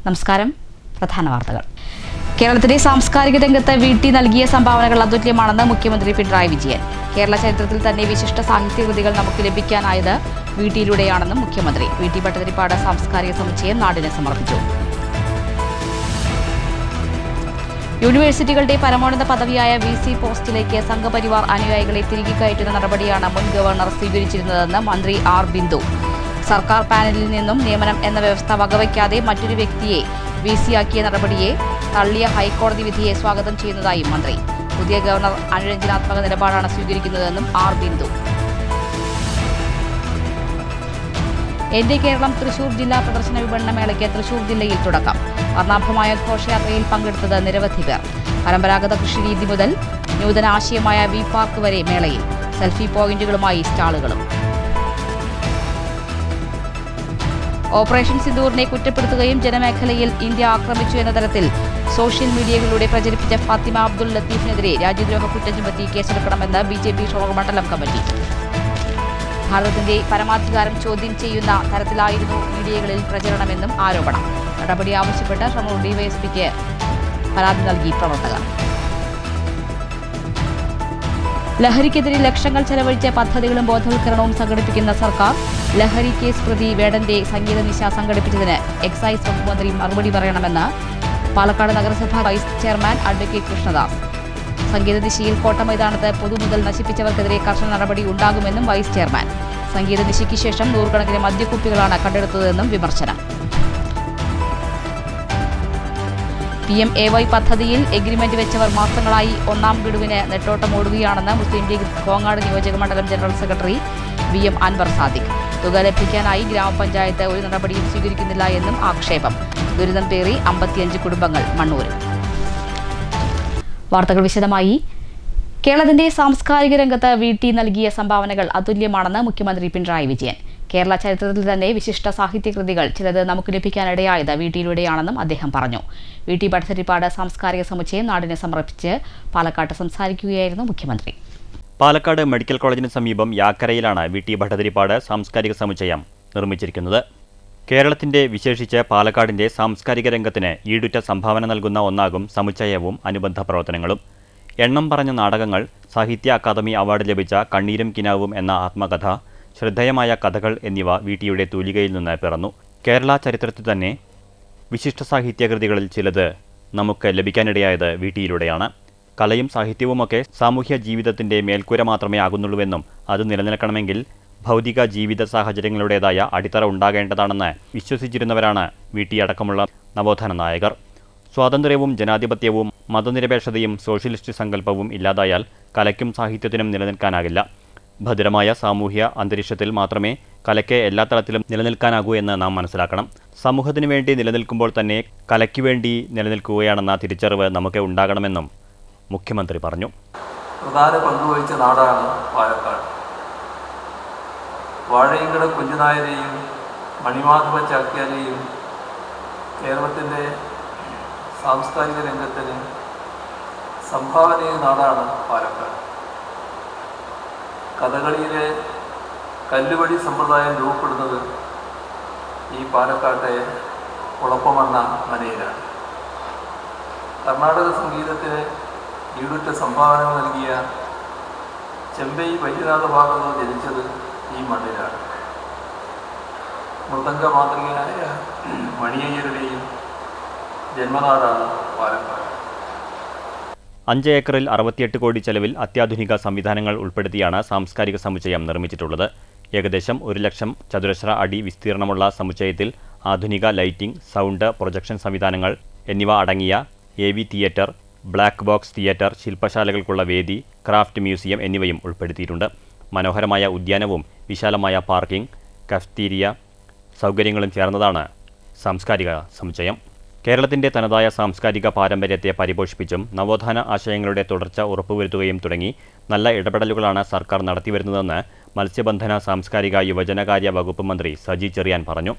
നമസ്കാരം. പ്രധാന വാർത്തകൾ. കേരളത്തിലെ സാംസ്കാരിക രംഗത്ത് വീട്ടി നൽകിയ സംഭാവനകൾ അതുല്യമാണെന്ന് മുഖ്യമന്ത്രി പിണറായി വിജയൻ. കേരള ചരിത്രത്തിൽ തന്നെ വിശിഷ്ട സാഹിത്യകൃതികൾ നമുക്ക് ലഭിക്കാനായത് വീട്ടിയിലൂടെയാണെന്നും മുഖ്യമന്ത്രി. വീട്ടി ഭട്ടതിരിപ്പാട് സാംസ്കാരിക സമുച്ചയം നാടിന് സമർപ്പിച്ചു. യൂണിവേഴ്സിറ്റികളുടെ പരമോന്നത പദവിയായ VC പോസ്റ്റിലേക്ക് സംഘപരിവാർ അനുയായികളെ തിരികെ കയറ്റുന്ന നടപടിയാണ് മുൻ ഗവർണർ സ്വീകരിച്ചിരുന്നതെന്ന് മന്ത്രി R. ബിന്ദു. സർക്കാർ പാനലിൽ നിന്നും നിയമനം എന്ന വ്യവസ്ഥ വകവയ്ക്കാതെ മറ്റൊരു വ്യക്തിയെ VC ആക്കിയ നടപടിയെ തള്ളിയ ഹൈക്കോടതി വിധിയെ സ്വാഗതം ചെയ്യുന്നതായും മന്ത്രി. പുതിയ ഗവർണർ അനുരഞ്ജനാത്മക നിലപാടാണ് സ്വീകരിക്കുന്നതെന്നും R. ബിന്ദു. എന്റെ കേരളം തൃശൂർ ജില്ലാ പ്രദർശന വിപണന മേളയ്ക്ക് തൃശൂർ ജില്ലയിൽ തുടക്കം. വർണ്ണാഭമായ ഘോഷയാത്രയിൽ പങ്കെടുത്തത് നിരവധി പേർ. പരമ്പരാഗത കൃഷിരീതി മുതൽ നൂതന ആശയമായ V-പാർക്ക് വരെ മേളയിൽ. സെൽഫി പോയിന്റുകളുമായി സ്റ്റാളുകളും. ഓപ്പറേഷൻ സിന്ദൂറിനെ കുറ്റപ്പെടുത്തുകയും ജനമേഖലയിൽ ഇന്ത്യ ആക്രമിച്ചു എന്ന തരത്തിൽ സോഷ്യൽ മീഡിയകളിലൂടെ പ്രചരിപ്പിച്ച ഫാത്തിമ അബ്ദുൽ ലത്തീഫിനെതിരെ രാജ്യദ്രോഹ കുറ്റം ചുമത്തി കേസെടുക്കണമെന്ന് BJP ഷൊർണൂർ മണ്ഡലം കമ്മിറ്റി. ഭാരതത്തിന്റെ പരമാധികാരം ചോദ്യം ചെയ്യുന്ന തരത്തിലായിരുന്നു മീഡിയകളിൽ പ്രചരണമെന്നും ആരോപണം. നടപടി ആവശ്യപ്പെട്ട് ഷൊർണൂർ DYSPക്ക് പരാതി നൽകി പ്രവർത്തകർ. ലഹരിക്കെതിരെ ലക്ഷങ്ങൾ ചെലവഴിച്ച പദ്ധതികളും ബോധവൽക്കരണവും സംഘടിപ്പിക്കുന്ന സർക്കാർ. ലഹരി കേസ് പ്രതി വേടന്റെ സംഗീത നിശ സംഘടിപ്പിച്ചതിന് എക്സൈസ് വകുപ്പ് മന്ത്രി മറുപടി പറയണമെന്ന് പാലക്കാട് നഗരസഭ വൈസ് ചെയർമാൻ അഡ്വക്കേറ്റ് കൃഷ്ണദാസ്. സംഗീത ദിശയിൽ കോട്ട മൈതാനത്ത് പൊതുമുതൽ നശിപ്പിച്ചവർക്കെതിരെ കർശന നടപടി ഉണ്ടാകുമെന്നും വൈസ് ചെയർമാൻ. സംഗീത ദിശയ്ക്ക് ശേഷം നൂറുകണക്കിന് മദ്യക്കുപ്പികളാണ് കണ്ടെടുത്തതെന്നും വിമർശനം. PMAY പദ്ധതിയിൽ എഗ്രിമെന്റ് വെച്ചവർ മാസങ്ങളായി ഒന്നാം ഗഡുവിന് നെട്ടോട്ടമോടുകയാണെന്ന് മുസ്ലിം ലീഗ് കോങ്ങാട് നിയോജക മണ്ഡലം general secretary VM Anwar Sadiq. തുക ലഭിക്കാനായി ഗ്രാമപഞ്ചായത്ത് ഒരു നടപടിയും സ്വീകരിക്കുന്നില്ല എന്നും ആക്ഷേപം. ദുരിതം പേറി 55 കുടുംബങ്ങൾ മണ്ണൂരിൽ. വാർത്തകൾ വിശദമായി. കേരളത്തിന്റെ സാംസ്കാരിക രംഗത്ത് വീട്ടി നൽകിയ സംഭാവനകൾ അതുല്യമാണെന്ന് മുഖ്യമന്ത്രി പിണറായി വിജയൻ. കേരള ചരിത്രത്തിൽ തന്നെ വിശിഷ്ട സാഹിത്യകൃതികൾ ചിലത് നമുക്ക് ലഭിക്കാനിടയായത് വീട്ടിയിലൂടെയാണെന്നും അദ്ദേഹം പറഞ്ഞു. വീട്ടി ഭട്ടതിരിപ്പാട് സാംസ്കാരിക സമുച്ചയം നാടിന് സമർപ്പിച്ച് പാലക്കാട്ട് സംസാരിക്കുകയായിരുന്നു മുഖ്യമന്ത്രി. പാലക്കാട് മെഡിക്കൽ കോളേജിന് സമീപം യാക്കരയിലാണ് വീട്ടി ഭട്ടതിരിപ്പാട് സാംസ്കാരിക സമുച്ചയം നിർമ്മിച്ചിരിക്കുന്നത്. കേരളത്തിന്റെ വിശേഷിച്ച് പാലക്കാടിന്റെ സാംസ്കാരിക രംഗത്തിന് ഈടുറ്റ സംഭാവന നൽകുന്ന ഒന്നാകും സമുച്ചയവും അനുബന്ധ പ്രവർത്തനങ്ങളും. എണ്ണം പറഞ്ഞ നാടകങ്ങൾ, സാഹിത്യ അക്കാദമി അവാർഡ് ലഭിച്ച കണ്ണീരും കിനാവും എന്ന ആത്മകഥ, ശ്രദ്ധേയമായ കഥകൾ എന്നിവ വീട്ടിയുടെ തൂലികയിൽ നിന്ന് പിറന്നു. കേരള ചരിത്രത്തിൽ തന്നെ വിശിഷ്ട സാഹിത്യകൃതികളിൽ ചിലത് നമുക്ക് ലഭിക്കാനിടയായത് വീട്ടിയിലൂടെയാണ്. കലയും സാഹിത്യവുമൊക്കെ സാമൂഹ്യ ജീവിതത്തിന്റെ മേൽക്കൂര മാത്രമേ ആകുന്നുള്ളൂവെന്നും അത് നിലനിൽക്കണമെങ്കിൽ ഭൗതിക ജീവിത സാഹചര്യങ്ങളുടേതായ അടിത്തറ ഉണ്ടാകേണ്ടതാണെന്ന് വിശ്വസിച്ചിരുന്നവരാണ് വീട്ടിയടക്കമുള്ള നവോത്ഥാന നായകർ. സ്വാതന്ത്ര്യവും ജനാധിപത്യവും മതനിരപേക്ഷതയും സോഷ്യലിസ്റ്റ് സങ്കല്പവും ഇല്ലാതായാൽ കലയ്ക്കും സാഹിത്യത്തിനും നിലനിൽക്കാനാകില്ല. ഭദ്രമായ സാമൂഹ്യ അന്തരീക്ഷത്തിൽ മാത്രമേ കലയ്ക്ക് എല്ലാ തലത്തിലും നിലനിൽക്കാനാകൂ എന്ന് നാം മനസ്സിലാക്കണം. സമൂഹത്തിനു വേണ്ടി നിലനിൽക്കുമ്പോൾ തന്നെ കലയ്ക്ക് വേണ്ടി നിലനിൽക്കുകയാണെന്ന തിരിച്ചറിവ് നമുക്ക് ഉണ്ടാകണമെന്നും മുഖ്യമന്ത്രി പറഞ്ഞു. പ്രധാന പങ്കുവഹിച്ച നാടാണ് പാലക്കാട്. വാഴയങ്കട കുഞ്ഞുനായരെയും മണിമാധവ ചാക്യാരെയും കേരളത്തിൻ്റെ സാംസ്കാരിക രംഗത്തിന് സംഭാവന ചെയ്ത നാടാണ് പാലക്കാട്. കഥകളിയിലെ കല്ലുവടി സമ്പ്രദായം രൂപപ്പെടുന്നത് ഈ പാലക്കാട്ടെ കുളപ്പമണ്ണ മനയിലാണ്. കർണാടക സംഗീതത്തിന് ഈടുറ്റ സംഭാവന നൽകിയ ചെമ്പൈ വൈദ്യനാഥ ഭാഗവതർ ജനിച്ചത് ഈ മണ്ണിലാണ്. മൃദംഗ മാതൃകയായ മണിയയ്യരുടെയും ജന്മനാടാണ് പാലക്കാട്. 5 ഏക്കറിൽ 68 കോടി ചെലവിൽ അത്യാധുനിക സംവിധാനങ്ങൾ ഉൾപ്പെടുത്തിയാണ് സാംസ്കാരിക സമുച്ചയം നിർമ്മിച്ചിട്ടുള്ളത്. ഏകദേശം 1 ലക്ഷം ചതുരശ്ര അടി വിസ്തീർണമുള്ള സമുച്ചയത്തിൽ ആധുനിക ലൈറ്റിംഗ്, സൗണ്ട്, പ്രൊജക്ഷൻ സംവിധാനങ്ങൾ എന്നിവ അടങ്ങിയ AV theatre, black box theatre, ശില്പശാലകൾക്കുള്ള വേദി, ക്രാഫ്റ്റ് മ്യൂസിയം എന്നിവയും ഉൾപ്പെടുത്തിയിട്ടുണ്ട്. മനോഹരമായ ഉദ്യാനവും വിശാലമായ പാർക്കിംഗ്, കഫ്റ്റീരിയ സൗകര്യങ്ങളും ചേർന്നതാണ് സാംസ്കാരിക സമുച്ചയം. കേരളത്തിൻ്റെ തനതായ സാംസ്കാരിക പാരമ്പര്യത്തെ പരിപോഷിപ്പിച്ചും നവോത്ഥാന ആശയങ്ങളുടെ തുടർച്ച ഉറപ്പുവരുത്തുകയും തുടങ്ങി നല്ല ഇടപെടലുകളാണ് സർക്കാർ നടത്തിവരുന്നതെന്ന് മത്സ്യബന്ധന, സാംസ്കാരിക, യുവജനകാര്യ വകുപ്പ് മന്ത്രി സജി ചെറിയാൻ പറഞ്ഞു.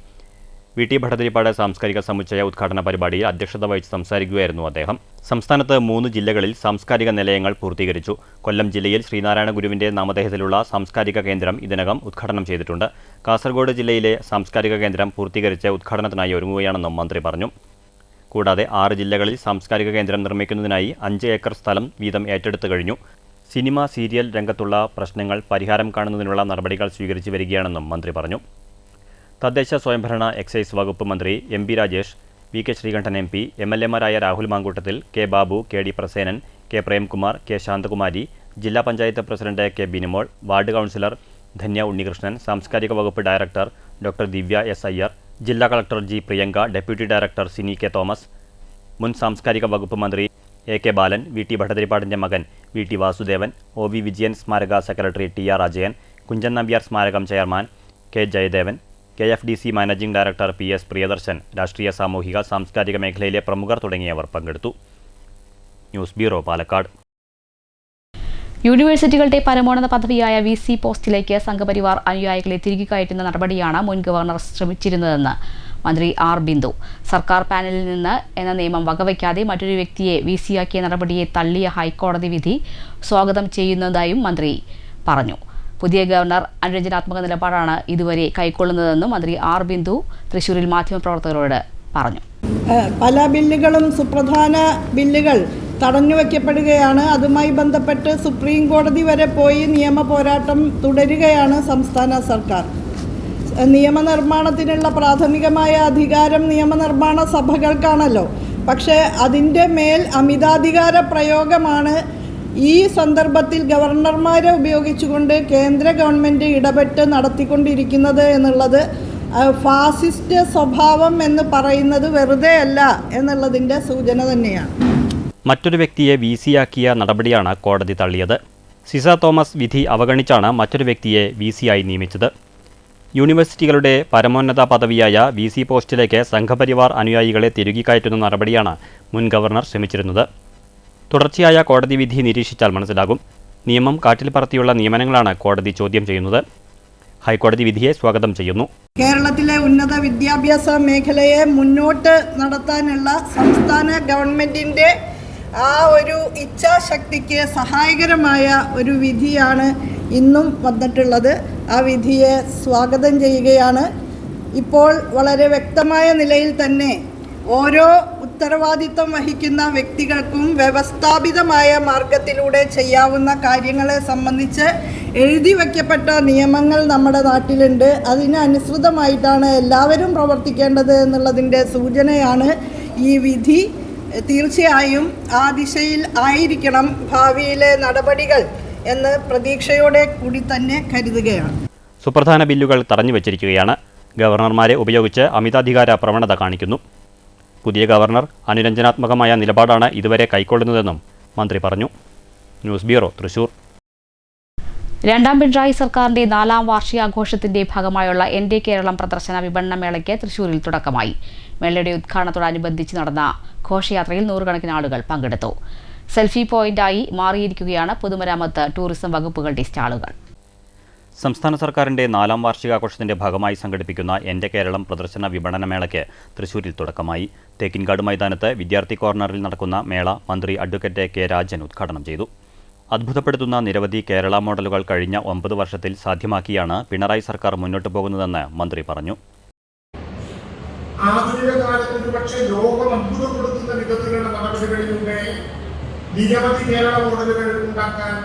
വീട്ടി ഭട്ടതിരിപ്പാട് സാംസ്കാരിക സമുച്ചയ ഉദ്ഘാടന പരിപാടിയിൽ അധ്യക്ഷത വഹിച്ച് സംസാരിക്കുകയായിരുന്നു അദ്ദേഹം. സംസ്ഥാനത്ത് 3 ജില്ലകളിൽ സാംസ്കാരിക നിലയങ്ങൾ പൂർത്തീകരിച്ചു. കൊല്ലം ജില്ലയിൽ ശ്രീനാരായണ ഗുരുവിന്റെ നാമധേയത്തിലുള്ള സാംസ്കാരിക കേന്ദ്രം ഇതിനകം ഉദ്ഘാടനം ചെയ്തിട്ടുണ്ട്. കാസർഗോഡ് ജില്ലയിലെ സാംസ്കാരിക കേന്ദ്രം പൂർത്തീകരിച്ച് ഉദ്ഘാടനത്തിനായി ഒരുങ്ങുകയാണെന്നും മന്ത്രി പറഞ്ഞു. കൂടാതെ 6 ജില്ലകളിൽ സാംസ്കാരിക കേന്ദ്രം നിർമ്മിക്കുന്നതിനായി 5 ഏക്കർ സ്ഥലം വീതം ഏറ്റെടുത്തു കഴിഞ്ഞു. സിനിമ, സീരിയൽ രംഗത്തുള്ള പ്രശ്നങ്ങൾ പരിഹാരം കാണുന്നതിനുള്ള നടപടികൾ സ്വീകരിച്ചു വരികയാണെന്നും മന്ത്രി പറഞ്ഞു. തദ്ദേശ സ്വയംഭരണ എക്സൈസ് വകുപ്പ് മന്ത്രി MP. Rajesh, V K. Sreekandan MP, എം.എൽ.എമാരായ Rahul Mamkoottathil, K. Babu, K D. Prasenan, K. Premkumar, K. Santhakumari, ജില്ലാ panchayat president K. Binimol, ward councillor Dhanya Unnikrishnan, സാംസ്കാരിക വകുപ്പ് director doctor Divya S. Iyer, ജില്ലാ collector G. Priyanka, deputy director Sini K. Thomas, മുൻ സാംസ്കാരിക വകുപ്പ് മന്ത്രി എ. കെ. ബാലൻ, വി.ടി. ഭട്ടതിരിപ്പാടിൻ്റെ മകൻ വി.ടി. വാസുദേവൻ, ഒ.വി. വിജയൻ സ്മാരക സെക്രട്ടറി ടി.ആർ. അജയൻ, കുഞ്ചൻ നമ്പ്യാർ സ്മാരകം chairman K. Jayadevan, KFDC managing director P.S. Priyadarshan, രാഷ്ട്രീയ, സാമൂഹിക, സാംസ്കാരിക മേഖലയിലെ പ്രമുഖർ തുടങ്ങിയവർ പങ്കെടുത്തു. News bureau, Palakkad. യൂണിവേഴ്സിറ്റികളുടെ പരമോന്നത പദവിയായ VC പോസ്റ്റിലേക്ക് സംഘപരിവാർ അനുയായികളെ തിരികെ കയറ്റുന്ന നടപടിയാണ് മുൻ ഗവർണർ ശ്രമിച്ചിരുന്നതെന്ന് മന്ത്രി ആർ. ബിന്ദു. സർക്കാർ പാനലിൽ നിന്ന് എന്ന നിയമം വകവയ്ക്കാതെ മറ്റൊരു വ്യക്തിയെ VC-ആക്കിയ നടപടിയെ തള്ളിയ ഹൈക്കോടതി വിധി സ്വാഗതം ചെയ്യുന്നതായും മന്ത്രി പറഞ്ഞു. പുതിയ ഗവർണർ അനുരഞ്ജനാത്മക നിലപാടാണ് ഇതുവരെ കൈക്കൊള്ളുന്നതെന്നും മന്ത്രി ആർ. ബിന്ദു തൃശൂരിൽ മാധ്യമപ്രവർത്തകരോട് പറഞ്ഞു. പല ബില്ലുകളും, സുപ്രധാന ബില്ലുകൾ തടഞ്ഞുവെക്കപ്പെടുകയാണ്. അതുമായി ബന്ധപ്പെട്ട് സുപ്രീം കോടതി വരെ പോയി നിയമ പോരാട്ടം തുടരുകയാണ് സംസ്ഥാന സർക്കാർ. നിയമനിർമ്മാണത്തിനുള്ള പ്രാഥമികമായ അധികാരം നിയമനിർമ്മാണ സഭകൾക്കാണല്ലോ. പക്ഷേ അതിൻ്റെ മേൽ അമിതാധികാര പ്രയോഗമാണ് ഈ സന്ദർഭത്തിൽ ഗവർണർമാരെ ഉപയോഗിച്ചുകൊണ്ട് കേന്ദ്ര ഗവൺമെൻറ് ഇടപെട്ട് നടത്തിക്കൊണ്ടിരിക്കുന്നത് എന്നുള്ളത് ഫാസിസ്റ്റ് സ്വഭാവം എന്ന് പറയുന്നത് വെറുതെ അല്ല എന്നുള്ളതിൻ്റെ സൂചന തന്നെയാണ്. മറ്റൊരു വ്യക്തിയെ VC-ആക്കിയ നടപടിയാണ് കോടതി തള്ളിയത്. സിസ തോമസ് വിധി അവഗണിച്ചാണ് മറ്റൊരു വ്യക്തിയെ VC-ആയി നിയമിച്ചത്. യൂണിവേഴ്സിറ്റികളുടെ പരമോന്നത പദവിയായ VC പോസ്റ്റിലേക്ക് സംഘപരിവാർ അനുയായികളെ തിരുകി കയറ്റുന്ന നടപടിയാണ് മുൻ ഗവർണർ ശ്രമിച്ചിരുന്നത്. തുടർച്ചയായ കോടതി വിധി നിരീക്ഷിച്ചാൽ മനസ്സിലാകും. നിയമം കാറ്റിൽ പറത്തിയുള്ള നിയമനങ്ങളാണ് കോടതി ചോദ്യം ചെയ്യുന്നത്. ഹൈക്കോടതി വിധിയെ സ്വാഗതം ചെയ്യുന്നു. കേരളത്തിലെ ഉന്നത വിദ്യാഭ്യാസ മേഖലയെ മുന്നോട്ട് നടത്താനുള്ള സംസ്ഥാന ഗവൺമെൻറ്റിൻ്റെ ആ ഒരു ഇച്ഛാശക്തിക്ക് സഹായകരമായ ഒരു വിധിയാണ് ഇന്നും വന്നിട്ടുള്ളത്. ആ വിധിയെ സ്വാഗതം ചെയ്യുകയാണ്. ഇപ്പോൾ വളരെ വ്യക്തമായ നിലയിൽ തന്നെ ഓരോ ഉത്തരവാദിത്വം വഹിക്കുന്ന വ്യക്തികൾക്കും വ്യവസ്ഥാപിതമായ മാർഗത്തിലൂടെ ചെയ്യാവുന്ന കാര്യങ്ങളെ സംബന്ധിച്ച് എഴുതി വയ്ക്കപ്പെട്ട നിയമങ്ങൾ നമ്മുടെ നാട്ടിലുണ്ട്. അതിനനുസൃതമായിട്ടാണ് എല്ലാവരും പ്രവർത്തിക്കേണ്ടത് എന്നുള്ളതിൻ്റെ സൂചനയാണ് ഈ വിധി. തീർച്ചയായും ആ ദിശയിൽ ആയിരിക്കണം ഭാവിയിലെ നടപടികൾ എന്ന് പ്രതീക്ഷയോടെ കൂടി തന്നെ കരുതുകയാണ്. സുപ്രധാന ബില്ലുകൾ തടഞ്ഞുവച്ചിരിക്കുകയാണ്. ഗവർണർമാരെ ഉപയോഗിച്ച് അമിതാധികാര പ്രവണത കാണിക്കുന്നു. പുതിയ ഗവർണർ അനുരഞ്ജനാത്മകമായ നിലപാടാണ് ഇതുവരെ കൈക്കൊള്ളുന്നതെന്നും മന്ത്രി പറഞ്ഞു. News bureau, Thrissur. രണ്ടാം പിണറായി സർക്കാരിന്റെ 4ാം വാർഷികാഘോഷത്തിന്റെ ഭാഗമായുള്ള എൻ്റെ കേരളം പ്രദർശന വിപണന മേളയ്ക്ക് തൃശൂരിൽ തുടക്കമായി. മേളയുടെ ഉദ്ഘാടനത്തോടനുബന്ധിച്ച് നടന്ന ഘോഷയാത്രയിൽ നൂറുകണക്കിന് ആളുകൾ പങ്കെടുത്തു. സെൽഫി പോയിന്റായി മാറിയിരിക്കുകയാണ് പൊതുമരാമത്ത്, ടൂറിസം വകുപ്പുകളുടെ സ്റ്റാളുകൾ. സംസ്ഥാന സർക്കാരിന്റെ 4ാം വാർഷികാഘോഷത്തിന്റെ ഭാഗമായി സംഘടിപ്പിക്കുന്ന എൻ്റെ കേരളം പ്രദർശന വിപണന മേളയ്ക്ക് തൃശൂരിൽ തുടക്കമായി. തേക്കിൻകാട് മൈതാനത്ത് വിദ്യാർത്ഥി കോർണറിൽ നടക്കുന്ന മേള മന്ത്രി അഡ്വക്കേറ്റ് കെ. രാജൻ ഉദ്ഘാടനം ചെയ്തു. അത്ഭുതപ്പെടുത്തുന്ന നിരവധി കേരള മോഡലുകൾ കഴിഞ്ഞ 9 വർഷത്തിൽ സാധ്യമാക്കിയാണ് പിണറായി സർക്കാർ മുന്നോട്ട് പോകുന്നതെന്ന് മന്ത്രി പറഞ്ഞു. ആധുനിക കാലത്ത് ഒരുപക്ഷെ ലോകം അത്ഭുതപ്പെടുത്തുന്ന വിധത്തിലുള്ള നടപടികളിലൂടെ നിരവധി കേരള മോഡലുകൾ ഉണ്ടാക്കാൻ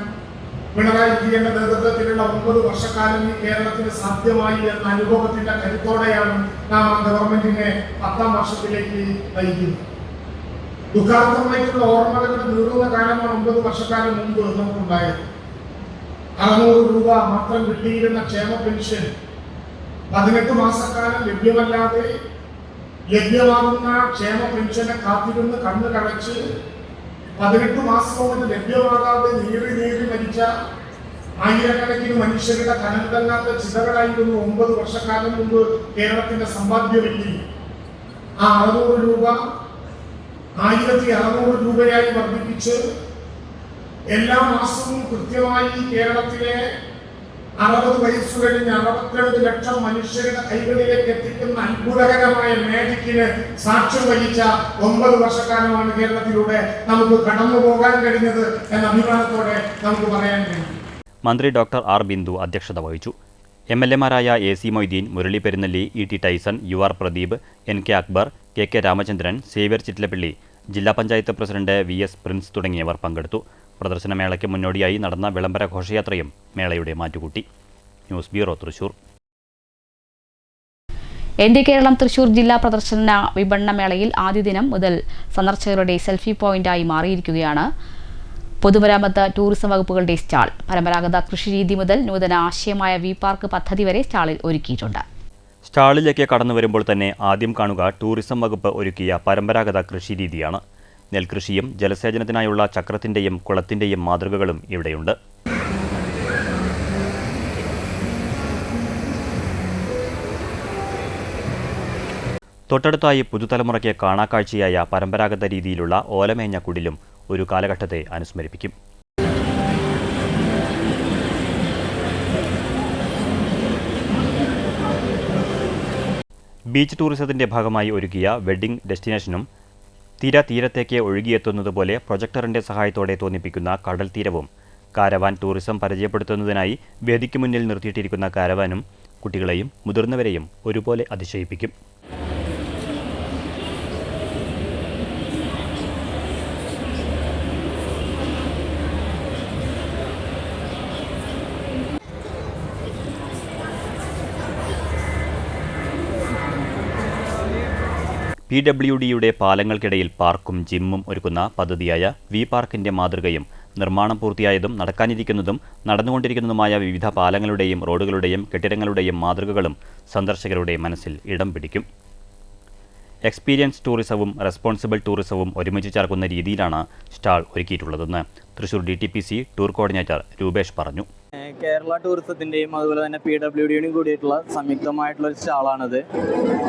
പിണറായി വിജയന്റെ നേതൃത്വത്തിലുള്ള 9 വർഷക്കാലം ഈ കേരളത്തിന് സാധ്യമായി എന്ന അനുഭവത്തിന്റെ കരുത്തോടെയാണ് നാം ആ ഗവൺമെന്റിനെ 10ാം വർഷത്തിലേക്ക് നയിക്കുന്നത്. ദുഃഖാർത്ഥമായിട്ടുള്ള ഓർമ്മകളുടെ നീളുന്ന കാലമാണ് 9 വർഷക്കാലം മുമ്പ് നമുക്കുണ്ടായത്. 600 രൂപ മാത്രം കിട്ടിയിരുന്ന ക്ഷേമ പെൻഷൻ 18 മാസക്കാലം ലഭ്യമല്ലാതെ ലഭ്യമാകുന്ന ക്ഷേമ പെൻഷനെ കാത്തിരുന്ന് കണ്ണ് കടച്ച് 18 മാസവും ലഭ്യമാകാതെ നീറി മരിച്ച ആയിരക്കണക്കിന് മനുഷ്യരുടെ കനന്തല്ലാത്ത ചിതകളായിരുന്നു 9 വർഷക്കാലം മുമ്പ് കേരളത്തിന്റെ സമ്പാദ്യമെങ്കിൽ ആ 600 രൂപ 1600 രൂപയായി വർദ്ധിപ്പിച്ച് എല്ലാ മാസവും കൃത്യമായി കേരളത്തിലെ 60 വയസ്സ് കഴിഞ്ഞ് 62 ലക്ഷം മനുഷ്യരുടെ കൈകളിലേക്ക് എത്തിക്കുന്ന അത്ഭുതകരമായ മാജിക്കിന് സാക്ഷ്യം വഹിച്ച 9 വർഷക്കാലമാണ് കേരളത്തിലൂടെ നമുക്ക് കടന്നു പോകാൻ കഴിഞ്ഞത് എന്ന അഭിമാനത്തോടെ നമുക്ക് പറയാൻ കഴിയും. മന്ത്രി ഡോക്ടർ ആർ. ബിന്ദു അധ്യക്ഷത വഹിച്ചു. MLA-മാരായ AC Moideen, Murali Perunelli, E.T. Tyson, UR Pradeep, NK Akbar, K. K Ramachandran, Xavier Chittilappilly, ജില്ലാ പഞ്ചായത്ത് പ്രസിഡന്റ് VS പ്രിൻസ് തുടങ്ങിയവർ പങ്കെടുത്തു. പ്രദർശനമേളയ്ക്ക് മുന്നോടിയായി നടന്ന വിളംബര ഘോഷയാത്രയും മേളയുടെ മാറ്റുകൂട്ടി. News bureau, Thrissur. എൻ്റെ കേരളം തൃശൂർ ജില്ലാ പ്രദർശന വിപണന മേളയിൽ ആദ്യ ദിനം മുതൽ സന്ദർശകരുടെ സെൽഫി പോയിന്റായി മാറിയിരിക്കുകയാണ് പൊതുമരാമത്ത്, ടൂറിസം വകുപ്പുകളുടെ സ്റ്റാൾ. പരമ്പരാഗത കൃഷിരീതി മുതൽ നൂതന ആശയമായ വി പാർക്ക് പദ്ധതി വരെ സ്റ്റാളിൽ ഒരുക്കിയിട്ടുണ്ട്. സ്റ്റാളിലേക്ക് കടന്നു വരുമ്പോൾ തന്നെ ആദ്യം കാണുക ടൂറിസം വകുപ്പ് ഒരുക്കിയ പരമ്പരാഗത കൃഷിരീതിയാണ്. നെൽകൃഷിയും ജലസേചനത്തിനായുള്ള ചക്രത്തിൻ്റെയും കുളത്തിൻ്റെയും മാതൃകകളും ഇവിടെയുണ്ട്. തൊട്ടടുത്തായി പുതുതലമുറയ്ക്ക് കാണാക്കാഴ്ചയായ പരമ്പരാഗത രീതിയിലുള്ള ഓലമേഞ്ഞ കുടിലും ഒരു കാലഘട്ടത്തെ അനുസ്മരിപ്പിക്കും. ബീച്ച് ടൂറിസത്തിന്റെ ഭാഗമായി ഒരുക്കിയ വെഡ്ഡിംഗ് ഡെസ്റ്റിനേഷനും തീരത്തേക്ക് ഒഴുകിയെത്തുന്നതുപോലെ പ്രൊജക്ടറിന്റെ സഹായത്തോടെ തോന്നിപ്പിക്കുന്ന കടൽ തീരവും കാരവാൻ ടൂറിസം പരിചയപ്പെടുത്തുന്നതിനായി വേദിക്ക് മുന്നിൽ നിർത്തിയിട്ടിരിക്കുന്ന കാരവാനും കുട്ടികളെയും മുതിർന്നവരെയും ഒരുപോലെ അതിശയിപ്പിക്കും. PWDയുടെ പാലങ്ങൾക്കിടയിൽ പാർക്കും ജിമ്മും ഒരുക്കുന്ന പദ്ധതിയായ വി പാർക്കിന്റെ മാതൃകയും നിർമ്മാണം പൂർത്തിയായതും നടക്കാനിരിക്കുന്നതും നടന്നുകൊണ്ടിരിക്കുന്നതുമായ വിവിധ പാലങ്ങളുടെയും റോഡുകളുടെയും കെട്ടിടങ്ങളുടെയും മാതൃകകളും സന്ദർശകരുടെ മനസ്സിൽ ഇടം പിടിക്കും. എക്സ്പീരിയൻസ് ടൂറിസവും റെസ്പോൺസിബിൾ ടൂറിസവും ഒരുമിച്ച് ചേർക്കുന്ന രീതിയിലാണ് സ്റ്റാൾ ഒരുക്കിയിട്ടുള്ളതെന്ന് Thrissur DTPC tour coordinator Rupesh പറഞ്ഞു. കേരള ടൂറിസത്തിൻ്റെയും അതുപോലെ തന്നെ PWDയുടെയും കൂടിയിട്ടുള്ള സംയുക്തമായിട്ടുള്ള ഒരു സ്റ്റാളാണിത്.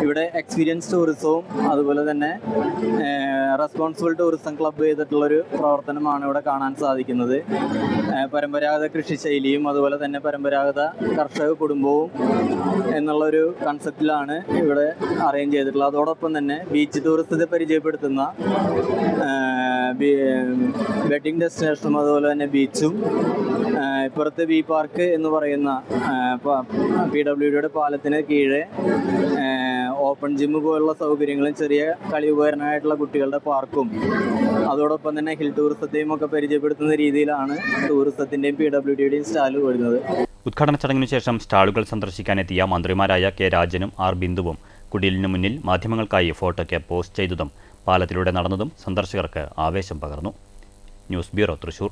ഇവിടെ എക്സ്പീരിയൻസ് ടൂറിസവും അതുപോലെ തന്നെ റെസ്പോൺസിബിൾ ടൂറിസം ക്ലബ്ബ് ചെയ്തിട്ടുള്ളൊരു പ്രവർത്തനമാണ് ഇവിടെ കാണാൻ സാധിക്കുന്നത്. പരമ്പരാഗത കൃഷിശൈലിയും അതുപോലെ തന്നെ പരമ്പരാഗത കർഷക കുടുംബവും എന്നുള്ളൊരു കൺസെപ്റ്റിലാണ് ഇവിടെ അറേഞ്ച് ചെയ്തിട്ടുള്ളത്. അതോടൊപ്പം തന്നെ ബീച്ച് ടൂറിസത്തെ പരിചയപ്പെടുത്തുന്ന വെഡ്ഡിംഗ് ഡെസ്റ്റിനേഷനും അതുപോലെ തന്നെ ബീച്ചും ഇപ്പുറത്തെ വി പാർക്ക് എന്ന് പറയുന്ന PWDയുടെ പാലത്തിന് കീഴെ ഓപ്പൺ ജിമ്മ് പോലുള്ള സൗകര്യങ്ങളും ചെറിയ കളി ഉപകരണമായിട്ടുള്ള കുട്ടികളുടെ പാർക്കും അതോടൊപ്പം തന്നെ ഹിൽ ടൂറിസത്തെയും ഒക്കെ പരിചയപ്പെടുത്തുന്ന രീതിയിലാണ് ടൂറിസത്തിൻ്റെയും PWDയുടെയും സ്റ്റാൾ വരുന്നത്. ഉദ്ഘാടന ചടങ്ങിനു ശേഷം സ്റ്റാളുകൾ സന്ദർശിക്കാനെത്തിയ മന്ത്രിമാരായ കെ രാജനും ആർ ബിന്ദുവും കുടിലിനു മുന്നിൽ മാധ്യമങ്ങൾക്കായി ഫോട്ടോയ്ക്ക് പോസ്റ്റ് ചെയ്തതും പാലത്തിലൂടെ നടന്നതും സന്ദർശകർക്ക് ആവേശം പകർന്നു. News bureau, Thrissur.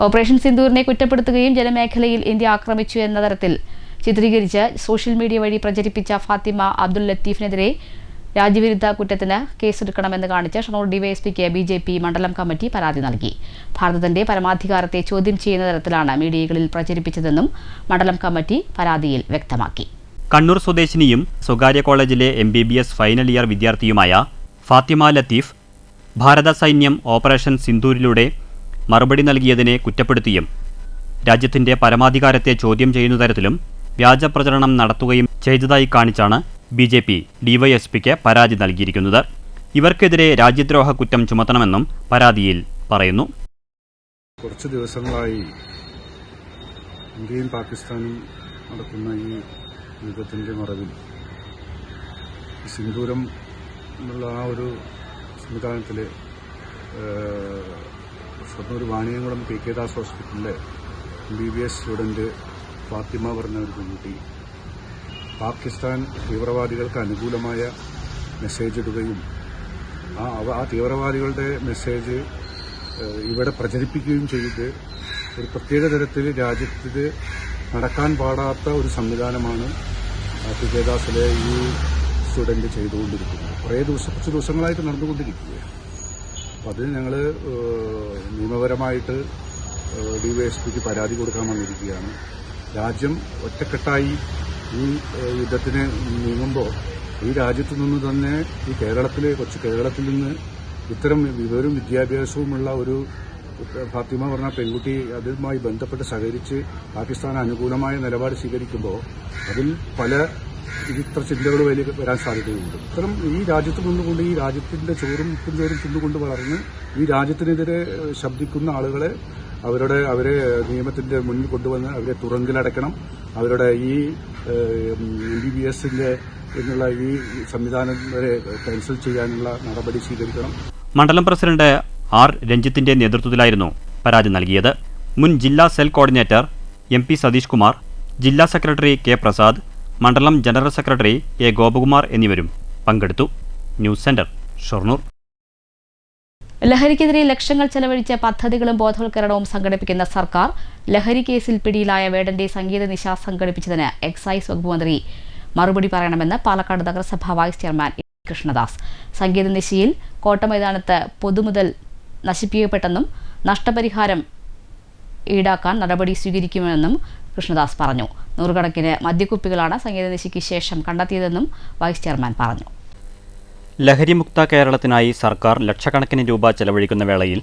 ഓപ്പറേഷൻ സിന്ദൂറിനെ കുറ്റപ്പെടുത്തുകയും ജലമേഖലയിൽ ഇന്ത്യ ആക്രമിച്ചു എന്ന തരത്തിൽ ചിത്രീകരിച്ച് സോഷ്യൽ മീഡിയ വഴി പ്രചരിപ്പിച്ച ഫാത്തിമ അബ്ദുൽ ലത്തീഫിനെതിരെ രാജ്യവിരുദ്ധ കുറ്റത്തിന് കേസെടുക്കണമെന്ന് കാണിച്ച് ഷൊർണൂർ ഡിവൈഎസ്പിക്ക് BJP മണ്ഡലം കമ്മിറ്റി പരാതി നൽകി. ഭാരതത്തിന്റെ പരമാധികാരത്തെ ചോദ്യം ചെയ്യുന്ന തരത്തിലാണ് മീഡിയകളിൽ പ്രചരിപ്പിച്ചതെന്നും മണ്ഡലം കമ്മിറ്റി പരാതിയിൽ വ്യക്തമാക്കി. കണ്ണൂർ സ്വദേശിനിയും സ്വകാര്യ കോളേജിലെ MBBS ഫൈനൽ ഇയർ വിദ്യാർത്ഥിയുമായ ഫാത്തിമ ലത്തീഫ് ഭാരത സൈന്യം ഓപ്പറേഷൻ സിന്ദൂരിലൂടെ മറുപടി നൽകിയതിനെ കുറ്റപ്പെടുത്തിയും രാജ്യത്തിന്റെ പരമാധികാരത്തെ ചോദ്യം ചെയ്യുന്ന തരത്തിലും വ്യാജ പ്രചരണം നടത്തുകയും ചെയ്തതായി കാണിച്ചാണ് BJP DYSPക്ക് പരാതി നൽകിയിരിക്കുന്നത്. ഇവർക്കെതിരെ രാജ്യദ്രോഹ കുറ്റം ചുമത്തണമെന്നും പരാതിയിൽ പറയുന്നു. കുറച്ച് ദിവസങ്ങളായി ഇന്ത്യയും പാകിസ്ഥാനും നടക്കുന്ന ഈ യുദ്ധത്തിൻ്റെ മറവിൽ സിന്ദൂരം എന്നുള്ള ആ ഒരു സംവിധാനത്തിൽ ഷൊർണൂർ വാണിയംകുളം KK ദാസ് ഹോസ്പിറ്റലിലെ MBBS സ്റ്റുഡൻറ്റ് ഫാത്തിമ പറഞ്ഞ ഒരു പെൺകുട്ടി പാകിസ്ഥാൻ തീവ്രവാദികൾക്ക് അനുകൂലമായ മെസ്സേജ് ഇടുകയും ആ തീവ്രവാദികളുടെ മെസ്സേജ് ഇവിടെ പ്രചരിപ്പിക്കുകയും ചെയ്ത് ഒരു പ്രത്യേക തരത്തിൽ രാജ്യത്തിൽ നടക്കാൻ പാടാത്ത ഒരു സംവിധാനമാണ് KK ദാസിലെ ഈ സ്റ്റുഡൻറ്റ് ചെയ്തുകൊണ്ടിരിക്കുന്നത്. കുറച്ച് ദിവസങ്ങളായിട്ട് നടന്നുകൊണ്ടിരിക്കുകയാണ്. അപ്പം അതിന് ഞങ്ങൾ നിയമപരമായിട്ട് DYSPക്ക് പരാതി കൊടുക്കാൻ വന്നിരിക്കുകയാണ്. രാജ്യം ഒറ്റക്കെട്ടായി ഈ യുദ്ധത്തിന് നീങ്ങുമ്പോൾ ഈ രാജ്യത്തു നിന്ന് തന്നെ ഈ കൊച്ചു കേരളത്തിൽ നിന്ന് ഇത്തരം വിവരവും വിദ്യാഭ്യാസവുമുള്ള ഒരു ഫാത്തിമ പറഞ്ഞ പെൺകുട്ടി അതുമായി ബന്ധപ്പെട്ട് സഹകരിച്ച് പാകിസ്ഥാൻ അനുകൂലമായ നിലപാട് സ്വീകരിക്കുമ്പോൾ അതിൽ പല ഇത്ര ചിന്തകൾ വരാൻ സാധ്യതയുണ്ട്. ഇത്തരം ഈ രാജ്യത്ത് നിന്നുകൊണ്ട് ഈ രാജ്യത്തിന്റെ ചോറും ഉപ്പും ചോറും തിന്നുകൊണ്ട് വളർന്ന് ഈ രാജ്യത്തിനെതിരെ ശബ്ദിക്കുന്ന ആളുകളെ അവരെ നിയമത്തിന്റെ മുന്നിൽ കൊണ്ടുവന്ന് അവരെ തുറങ്കിലടക്കണം. അവരുടെ ഈ MBBSന്റെ എന്നുള്ള ഈ സംവിധാനം വരെ ക്യാൻസൽ ചെയ്യാനുള്ള നടപടി സ്വീകരിക്കണം. മണ്ഡലം പ്രസിഡന്റ് ആർ രഞ്ജിത്തിന്റെ നേതൃത്വത്തിലായിരുന്നു പരാതി നൽകിയത്. മുൻ ജില്ലാ cell coordinator MP Satheesh Kumar, ജില്ലാ സെക്രട്ടറി K പ്രസാദ്, മണ്ഡലം ജനറൽ സെക്രട്ടറി A ഗോപകുമാർ എന്നിവരും പങ്കെടുത്തു. News centre, Shoranur. ലഹരിക്കെതിരെ ലക്ഷങ്ങൾ ചെലവഴിച്ച പദ്ധതികളും ബോധവൽക്കരണവും സംഘടിപ്പിക്കുന്ന സർക്കാർ ലഹരി കേസിൽ പിടിയിലായ വേടന്റെ സംഗീത നിശ സംഘടിപ്പിച്ചതിന് എക്സൈസ് വകുപ്പ് മന്ത്രി മറുപടി പറയണമെന്ന് പാലക്കാട് നഗരസഭ വൈസ് ചെയർമാൻ കൃഷ്ണദാസ്. സംഗീത നിശയിൽ കോട്ടമൈതാനത്ത് പൊതുമുതൽ നശിപ്പിക്കപ്പെട്ടെന്നും നഷ്ടപരിഹാരം ഈടാക്കാൻ നടപടി സ്വീകരിക്കുമെന്നും കൃഷ്ണദാസ് പറഞ്ഞു. നൂറുകണക്കിന് മദ്യക്കുപ്പികളാണ് സംഗീത നിശയ്ക്ക് ശേഷം കണ്ടെത്തിയതെന്നും വൈസ് ചെയർമാൻ പറഞ്ഞു. ലഹരിമുക്ത കേരളത്തിനായി സർക്കാർ ലക്ഷക്കണക്കിന് രൂപ ചെലവഴിക്കുന്ന വേളയിൽ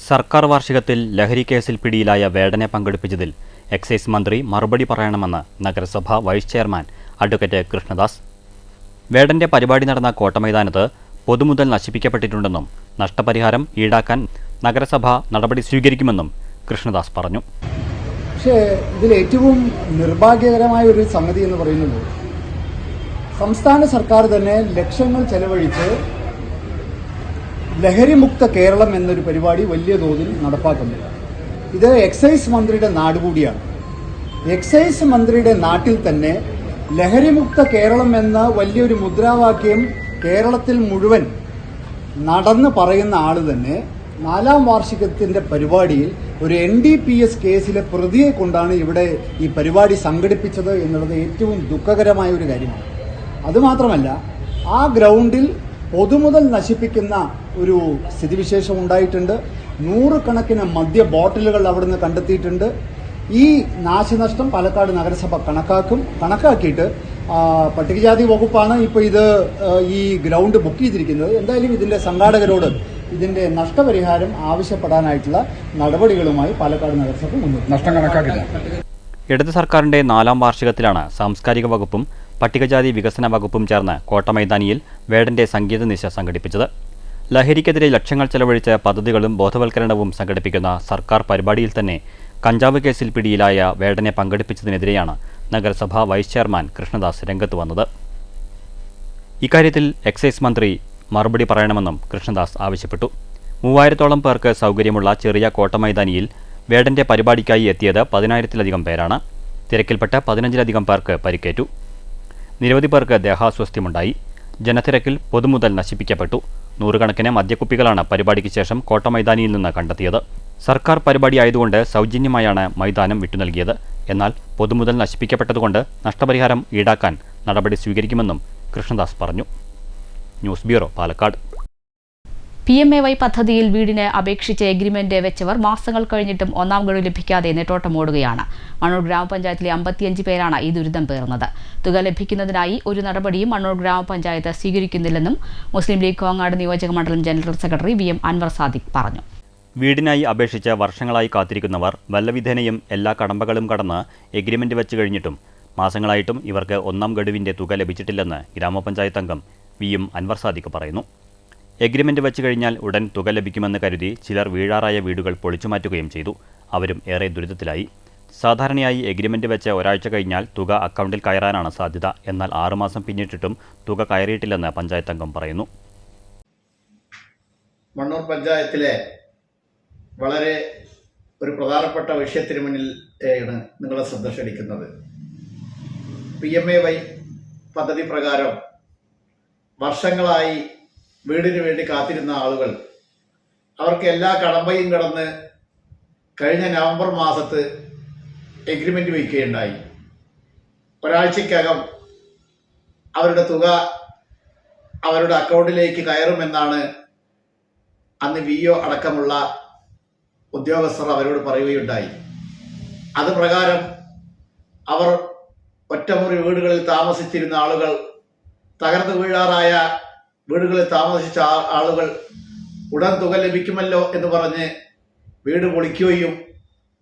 സർക്കാർ വാർഷികത്തിൽ ലഹരി കേസിൽ പിടിയിലായ വേടനെ പങ്കെടുപ്പിച്ചതിൽ എക്സൈസ് മന്ത്രി മറുപടി പറയണമെന്ന് നഗരസഭ വൈസ് ചെയർമാൻ അഡ്വക്കേറ്റ് കൃഷ്ണദാസ്. വേടന്റെ പരിപാടി നടന്ന കോട്ടമൈതാനത്ത് പൊതുമുതൽ നശിപ്പിക്കപ്പെട്ടിട്ടുണ്ടെന്നും നഷ്ടപരിഹാരം ഈടാക്കാൻ നഗരസഭ നടപടി സ്വീകരിക്കുമെന്നും കൃഷ്ണദാസ് പറഞ്ഞു. പക്ഷേ ഇതിൽ ഏറ്റവും നിർഭാഗ്യകരമായ ഒരു സംഗതി എന്ന് പറയുന്നത് സംസ്ഥാന സർക്കാർ തന്നെ ലക്ഷങ്ങൾ ചെലവഴിച്ച് ലഹരിമുക്ത കേരളം എന്നൊരു പരിപാടി വലിയ തോതിൽ നടപ്പാക്കുന്നില്ല. ഇത് എക്സൈസ് മന്ത്രിയുടെ നാട് കൂടിയാണ്. എക്സൈസ് മന്ത്രിയുടെ നാട്ടിൽ തന്നെ ലഹരിമുക്ത കേരളം എന്ന വലിയൊരു മുദ്രാവാക്യം കേരളത്തിൽ മുഴുവൻ നടന്ന് പറയുന്ന ആൾ തന്നെ 4ാം വാർഷികത്തിന്റെ പരിപാടിയിൽ ഒരു NDPS കേസിലെ പ്രതിയെ കൊണ്ടാണ് ഇവിടെ ഈ പരിപാടി സംഘടിപ്പിച്ചത് എന്നുള്ളത് ഏറ്റവും ദുഃഖകരമായ ഒരു കാര്യമാണ്. അതുമാത്രമല്ല, ആ ഗ്രൗണ്ടിൽ പൊതുമുതൽ നശിപ്പിക്കുന്ന ഒരു സ്ഥിതിവിശേഷം ഉണ്ടായിട്ടുണ്ട്. 100 കണക്കിന് മദ്യ ബോട്ടിലുകൾ അവിടുന്ന് കണ്ടെത്തിയിട്ടുണ്ട്. ഈ നാശനഷ്ടം പാലക്കാട് നഗരസഭ കണക്കാക്കിയിട്ട് പട്ടികജാതി വകുപ്പാണ് ഇപ്പോൾ ഈ ഗ്രൗണ്ട് ബുക്ക് ചെയ്തിരിക്കുന്നത്. എന്തായാലും ഇതിന്റെ സംഘാടകരോട് ഇതിന്റെ നഷ്ടപരിഹാരം ആവശ്യപ്പെടാനായിട്ടുള്ള നടപടികളുമായി പാലക്കാട് നഗരസഭ മുന്നോട്ട്. നഷ്ടം കണക്കാക്കില്ല. ഇടത് സർക്കാരിന്റെ 4ാം വാർഷികത്തിലാണ് സാംസ്കാരിക വകുപ്പും പട്ടികജാതി വികസന വകുപ്പും ചേർന്ന് കോട്ടമൈതാനിയിൽ വേടന്റെ സംഗീത നിശ സംഘടിപ്പിച്ചത്. ലഹരിക്കെതിരെ ലക്ഷങ്ങൾ ചെലവഴിച്ച പദ്ധതികളും ബോധവൽക്കരണവും സംഘടിപ്പിക്കുന്ന സർക്കാർ പരിപാടിയിൽ തന്നെ കഞ്ചാവ് കേസിൽ പിടിയിലായ വേടനെ പങ്കെടുപ്പിച്ചതിനെതിരെയാണ് നഗരസഭ വൈസ് ചെയർമാൻ കൃഷ്ണദാസ് രംഗത്ത് വന്നത്. ഇക്കാര്യത്തിൽ എക്സൈസ് മന്ത്രി മറുപടി പറയണമെന്നും കൃഷ്ണദാസ് ആവശ്യപ്പെട്ടു. 3000-ഓളം പേർക്ക് സൗകര്യമുള്ള ചെറിയ കോട്ടമൈതാനിയിൽ വേടന്റെ പരിപാടിക്കായി എത്തിയത് 10,000-ലധികം പേരാണ്. തിരക്കിൽപ്പെട്ട് 15-ലധികം പേർക്ക് പരിക്കേറ്റു. നിരവധി പേർക്ക് ദേഹാസ്വാസ്ഥ്യമുണ്ടായി. ജനത്തിരക്കിൽ പൊതുമുതൽ നശിപ്പിക്കപ്പെട്ടു. 100 കണക്കിന് മദ്യക്കുപ്പികളാണ് പരിപാടിക്ക് ശേഷം കോട്ടമൈതാനിയിൽ നിന്ന് കണ്ടെത്തിയത്. സർക്കാർ പരിപാടിയായതുകൊണ്ട് സൗജന്യമായാണ് മൈതാനം വിട്ടുനൽകിയത്. എന്നാൽ പൊതുമുതൽ നശിപ്പിക്കപ്പെട്ടതുകൊണ്ട് നഷ്ടപരിഹാരം ഈടാക്കാൻ നടപടി സ്വീകരിക്കുമെന്നും കൃഷ്ണദാസ് പറഞ്ഞു. News bureau, Palakkad. PMAY പദ്ധതിയിൽ വീടിന് അപേക്ഷിച്ച് എഗ്രിമെന്റ് വെച്ചവർ മാസങ്ങൾ കഴിഞ്ഞിട്ടും 1ാം ഗഡു ലഭിക്കാതെ നെട്ടോട്ടമോടുകയാണ്. മണ്ണൂർ ഗ്രാമപഞ്ചായത്തിലെ 55 പേരാണ് ഈ ദുരിതം പേറുന്നത്. തുക ലഭിക്കുന്നതിനായി ഒരു നടപടിയും മണ്ണൂർ ഗ്രാമപഞ്ചായത്ത് സ്വീകരിക്കുന്നില്ലെന്നും മുസ്ലിം ലീഗ് കോങ്ങാട് നിയോജക മണ്ഡലം general secretary VM Anwar Sadiq പറഞ്ഞു. വീടിനായി അപേക്ഷിച്ച് വർഷങ്ങളായി കാത്തിരിക്കുന്നവർ വല്ലവിധേനയും എല്ലാ കടമ്പകളും കടന്ന് എഗ്രിമെന്റ് വെച്ച് കഴിഞ്ഞിട്ടും മാസങ്ങളായിട്ടും ഇവർക്ക് 1ാം ഗഡുവിന്റെ തുക ലഭിച്ചിട്ടില്ലെന്ന് ഗ്രാമപഞ്ചായത്ത് അംഗം VM അൻവർ സാദിഖ് പറയുന്നു. എഗ്രിമെന്റ് വെച്ച് കഴിഞ്ഞാൽ ഉടൻ തുക ലഭിക്കുമെന്ന് കരുതി ചിലർ വീഴാറായ വീടുകൾ പൊളിച്ചുമാറ്റുകയും ചെയ്തു. അവരും ഏറെ ദുരിതത്തിലായി. സാധാരണയായി എഗ്രിമെന്റ് വെച്ച് ഒരാഴ്ച കഴിഞ്ഞാൽ തുക അക്കൗണ്ടിൽ കയറാനാണ് സാധ്യത. എന്നാൽ 6 മാസം പിന്നിട്ടിട്ടും തുക കയറിയിട്ടില്ലെന്ന് പഞ്ചായത്ത് അംഗം പറയുന്നു. മണ്ണൂർ പഞ്ചായത്തിലെ വളരെ ഒരു പ്രധാനപ്പെട്ട വിഷയത്തിന് മുന്നിൽ നിങ്ങളെ ശ്രദ്ധ ക്ഷണിക്കുന്നത്. PMAY പദ്ധതി പ്രകാരം വർഷങ്ങളായി വീടിന് വേണ്ടി കാത്തിരുന്ന ആളുകൾ അവർക്ക് എല്ലാ കടമ്പയും കടന്ന് കഴിഞ്ഞ നവംബർ മാസത്ത് എഗ്രിമെന്റ് വയ്ക്കുകയുണ്ടായി. ഒരാഴ്ചക്കകം അവരുടെ തുക അവരുടെ അക്കൗണ്ടിലേക്ക് കയറുമെന്നാണ് അന്ന് VO അടക്കമുള്ള ഉദ്യോഗസ്ഥർ അവരോട് പറയുകയുണ്ടായി. അത് പ്രകാരം അവർ ഒറ്റമുറി വീടുകളിൽ താമസിച്ചിരുന്ന ആളുകൾ, തകർന്നു വീഴാറായ വീടുകളിൽ താമസിച്ച ആളുകൾ ഉടൻ തുക ലഭിക്കുമല്ലോ എന്ന് പറഞ്ഞ് വീട് പൊളിക്കുകയും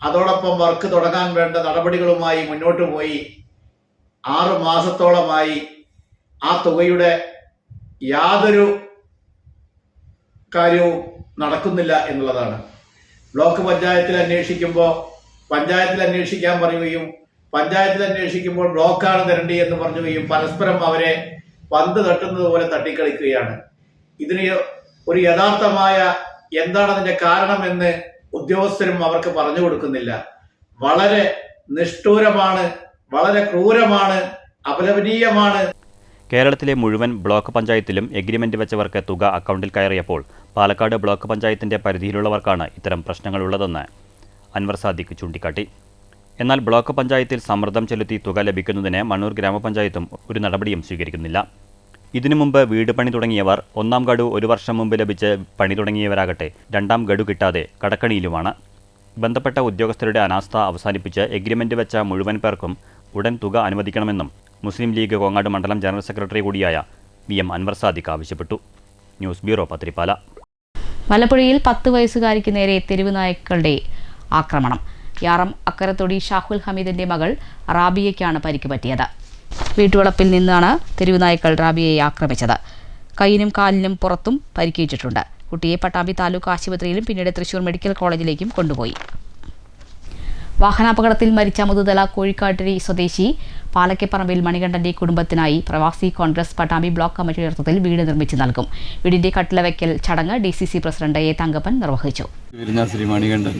അതോടൊപ്പം വർക്ക് തുടങ്ങാൻ വേണ്ട നടപടികളുമായി മുന്നോട്ട് പോയി 6 മാസത്തോളമായി ആ തുകയുടെ യാതൊരു കാര്യവും നടക്കുന്നില്ല എന്നുള്ളതാണ്. ബ്ലോക്ക് പഞ്ചായത്തിൽ അന്വേഷിക്കുമ്പോൾ പഞ്ചായത്തിൽ അന്വേഷിക്കാൻ പറയുകയും പഞ്ചായത്തിൽ അന്വേഷിക്കുമ്പോൾ ബ്ലോക്കാണ് തരേണ്ടി എന്ന് പറയുകയും പരസ്പരം അവരെ പന്ത് തട്ടുന്നത് പോലെ തട്ടിക്കളിക്കുകയാണ്. ഇതിന് ഒരു യഥാർത്ഥമായ എന്താണ് അതിന്റെ കാരണമെന്ന് ഉദ്യോഗസ്ഥരും അവർക്ക് പറഞ്ഞു കൊടുക്കുന്നില്ല. വളരെ നിഷ്ഠൂരമാണ്, വളരെ ക്രൂരമാണ്, അപലപനീയമാണ്. കേരളത്തിലെ മുഴുവൻ ബ്ലോക്ക് പഞ്ചായത്തിലും എഗ്രിമെന്റ് വെച്ചവർക്ക് തുക അക്കൗണ്ടിൽ കയറിയപ്പോൾ പാലക്കാട് ബ്ലോക്ക് പഞ്ചായത്തിന്റെ പരിധിയിലുള്ളവർക്കാണ് ഇത്തരം പ്രശ്നങ്ങളുള്ളതെന്ന് അൻവർ സാദിഖ് ചൂണ്ടിക്കാട്ടി. എന്നാൽ ബ്ലോക്ക് പഞ്ചായത്തിൽ സമ്മർദ്ദം ചെലുത്തി തുക ലഭിക്കുന്നതിന് മണ്ണൂർ ഗ്രാമപഞ്ചായത്തും ഒരു നടപടിയും സ്വീകരിക്കുന്നില്ല. ഇതിനു മുമ്പ് വീട് പണി തുടങ്ങിയവർ 1-ാം ഗഡു 1 വർഷം മുമ്പ് ലഭിച്ച് പണി തുടങ്ങിയവരാകട്ടെ 2-ാം ഗഡു കിട്ടാതെ കടക്കണിയിലുമാണ്. ബന്ധപ്പെട്ട ഉദ്യോഗസ്ഥരുടെ അനാസ്ഥ അവസാനിപ്പിച്ച് എഗ്രിമെന്റ് വെച്ച മുഴുവൻ പേർക്കും ഉടൻ തുക അനുവദിക്കണമെന്നും മുസ്ലിം ലീഗ് കോങ്ങാട് മണ്ഡലം ജനറൽ സെക്രട്ടറി കൂടിയായ VM അൻവർ സാദിഖ് ആവശ്യപ്പെട്ടു. News bureau, Pathirippala. മലപ്പുഴയിൽ 10 വയസ്സുകാരിക്ക് നേരെ തെരുവ് നായ്ക്കളുടെ ആക്രമണം. യാറം അക്കരത്തൊടി ഷാഹുൽ ഹമീദിന്റെ മകൾ റാബിയയ്ക്കാണ് പരിക്ക് പറ്റിയത്. വീട്ടുവളപ്പിൽ നിന്നാണ് തെരുവ് നായ്ക്കൾ റാബിയയെ ആക്രമിച്ചത്. കൈയിനും കാലിനും പുറത്തും പരിക്കേറ്റിട്ടുണ്ട്. കുട്ടിയെ പട്ടാമ്പി താലൂക്ക് ആശുപത്രിയിലും പിന്നീട് തൃശൂർ മെഡിക്കൽ കോളേജിലേക്കും കൊണ്ടുപോയി. വാഹനാപകടത്തിൽ മരിച്ച മുതുതല കോഴിക്കാട്ടിരി സ്വദേശി പാലക്കപ്പറമ്പിൽ മണികണ്ഠന്റെ കുടുംബത്തിനായി പ്രവാസി കോൺഗ്രസ് പട്ടാമ്പി ബ്ലോക്ക് കമ്മിറ്റിയുടെ നേതൃത്വത്തിൽ വീട് നിർമ്മിച്ചു നൽകും. വീടിന്റെ കട്ടിലവയ്ക്കൽ ചടങ്ങ് DCC പ്രസിഡന്റ് A തങ്കപ്പൻ നിർവഹിച്ചു. ശ്രീ മണികണ്ഠൻ